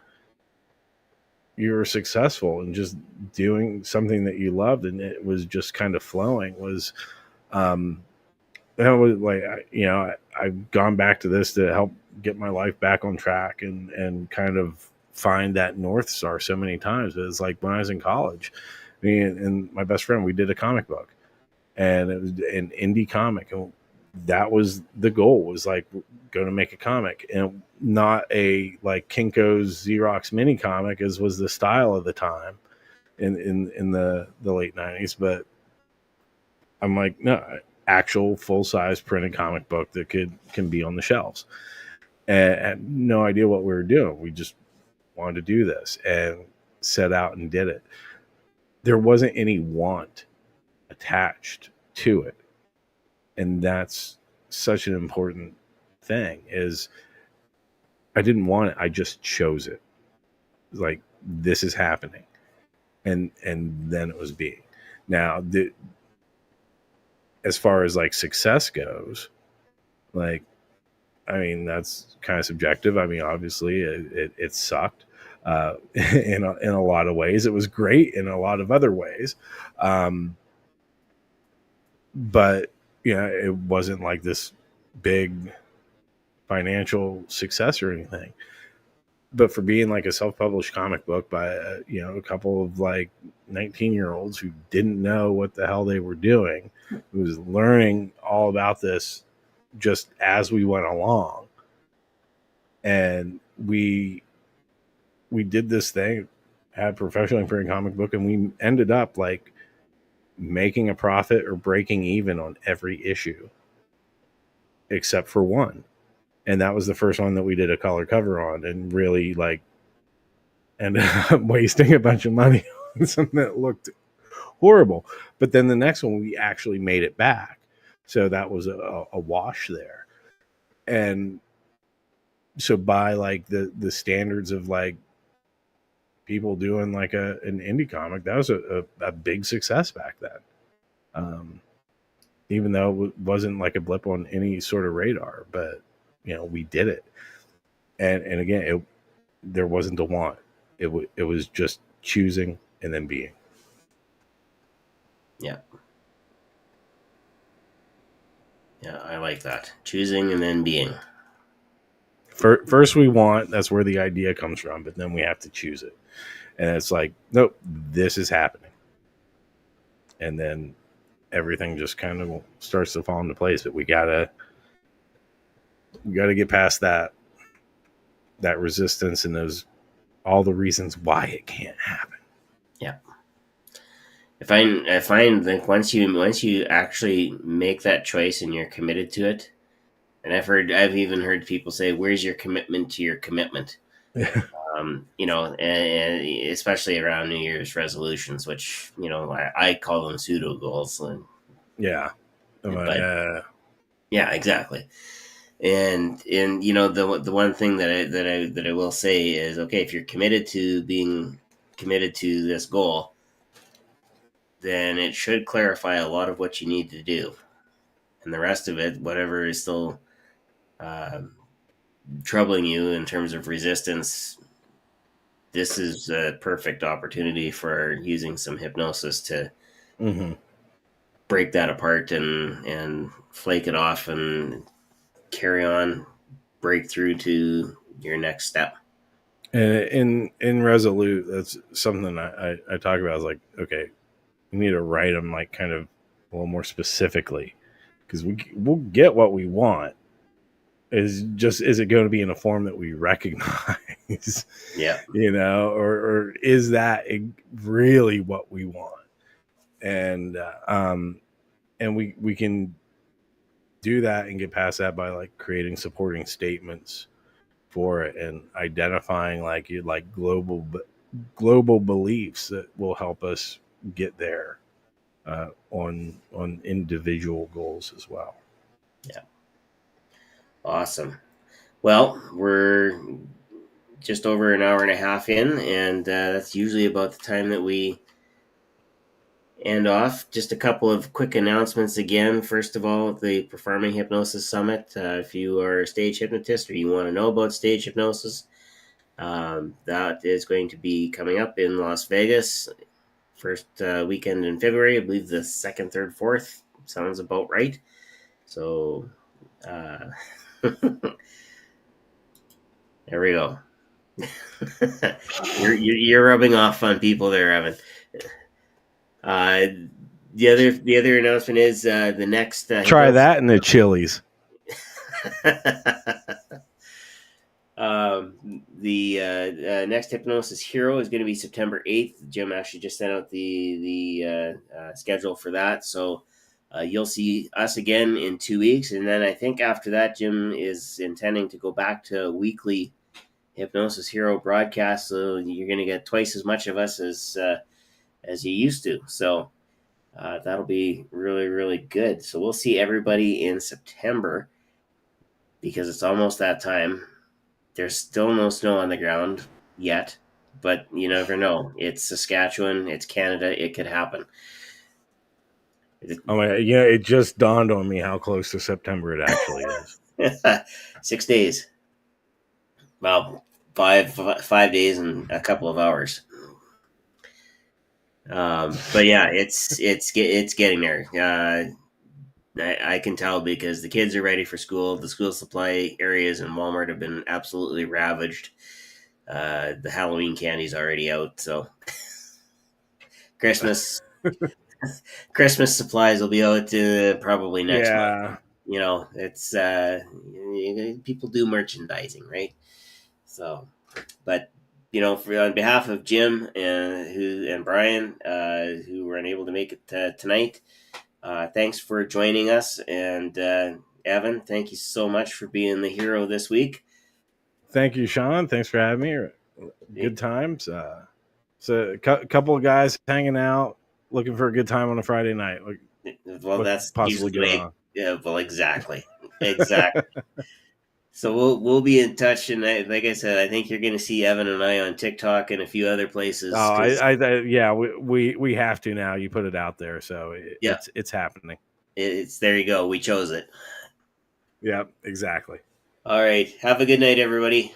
you were successful and just doing something that you loved and it was just kind of flowing was that was like, I've gone back to this to help get my life back on track and kind of find that North Star so many times. But it's like when I was in college, me and my best friend, we did a comic book, and it was an indie comic. And that was the goal, was like going to make a comic, and not a like Kinko's Xerox mini comic as was the style of the time in the late 90s. But I'm like, no, actual full-size printed comic book that can be on the shelves. And I had no idea what we were doing. We just wanted to do this and set out and did it. There wasn't any want attached to it. And that's such an important thing, is I didn't want it. I just chose it. Like, this is happening. And then it was being. Now, as far as like success goes, like, I mean, that's kind of subjective. I mean, obviously it sucked in a lot of ways. It was great in a lot of other ways. But it wasn't like this big financial success or anything. But for being like a self-published comic book by a couple of like 19-year-olds who didn't know what the hell they were doing, who was learning all about this just as we went along, and we did this thing, had professionally printed comic book, and we ended up like making a profit or breaking even on every issue except for one. And that was the first one that we did a color cover on, and really like ended up wasting a bunch of money on something that looked horrible. But then the next one, we actually made it back. So that was a wash there. And so by like the standards of like people doing like an indie comic, that was a big success back then. Even though it wasn't like a blip on any sort of radar, but we did it. And again, there wasn't a want. It was just choosing, and then being. Yeah. Yeah, I like that. Choosing and then being. First we want, that's where the idea comes from, but then we have to choose it. And it's like, nope, this is happening. And then everything just kind of starts to fall into place. But we gotta get past that resistance and those all the reasons why it can't happen. Yeah. I find that once you actually make that choice and you're committed to it, and I've even heard people say, "Where's your commitment to your commitment?" And especially around New Year's resolutions, which I call them pseudo goals. Yeah, but yeah, exactly. And the one thing that I will say is, okay, if you're committed to this goal, then it should clarify a lot of what you need to do, and the rest of it, whatever is still troubling you in terms of resistance, this is a perfect opportunity for using some hypnosis to break that apart and flake it off and carry on, break through to your next step. And in Resolute, that's something I talk about. Is like, okay, we need to write them like kind of a little more specifically, because we'll get what we want. Is it going to be in a form that we recognize? Yeah. Or is that really what we want? And we can do that and get past that by like creating supporting statements for it and identifying like global beliefs that will help us get there on individual goals as well. Yeah. Awesome. Well, we're just over an hour and a half in, and that's usually about the time that we end off. Just a couple of quick announcements again. First of all, the Performing Hypnosis Summit. If you are a stage hypnotist or you want to know about stage hypnosis, that is going to be coming up in Las Vegas, first weekend in February. I believe the 2nd, 3rd, 4th sounds about right. So there we go. you're rubbing off on people there, Evan. The other announcement is the next try that in the Chili's. The next Hypnosis Hero is going to be September 8th. Jim actually just sent out the schedule for that, so you'll see us again in 2 weeks, and then I think after that, Jim is intending to go back to weekly Hypnosis Hero broadcast, so you're going to get twice as much of us as you used to. So that'll be really, really good. So we'll see everybody in September, because it's almost that time. There's still no snow on the ground yet, but you never know. It's Saskatchewan, it's Canada, it could happen. Oh my, yeah, it just dawned on me how close to September it actually is. 6 days. Well, five days and a couple of hours. But yeah, it's getting there. I can tell because the kids are ready for school. The school supply areas in Walmart have been absolutely ravaged. The Halloween candy's already out, so Christmas supplies will be out probably next month. It's people do merchandising, right? So, but on behalf of Jim and Brian, who were unable to make it tonight, thanks for joining us. And Evan, thank you so much for being the hero this week. Thank you, Shawn. Thanks for having me. Good times. So a couple of guys hanging out, looking for a good time on a Friday night. Well, that's possibly going on. Yeah, well, exactly. So we'll be in touch, and like I said, I think you're going to see Evan and I on TikTok and a few other places. Oh, we have to now. You put it out there, so it's happening. It's there. You go. We chose it. Yeah, exactly. All right. Have a good night, everybody.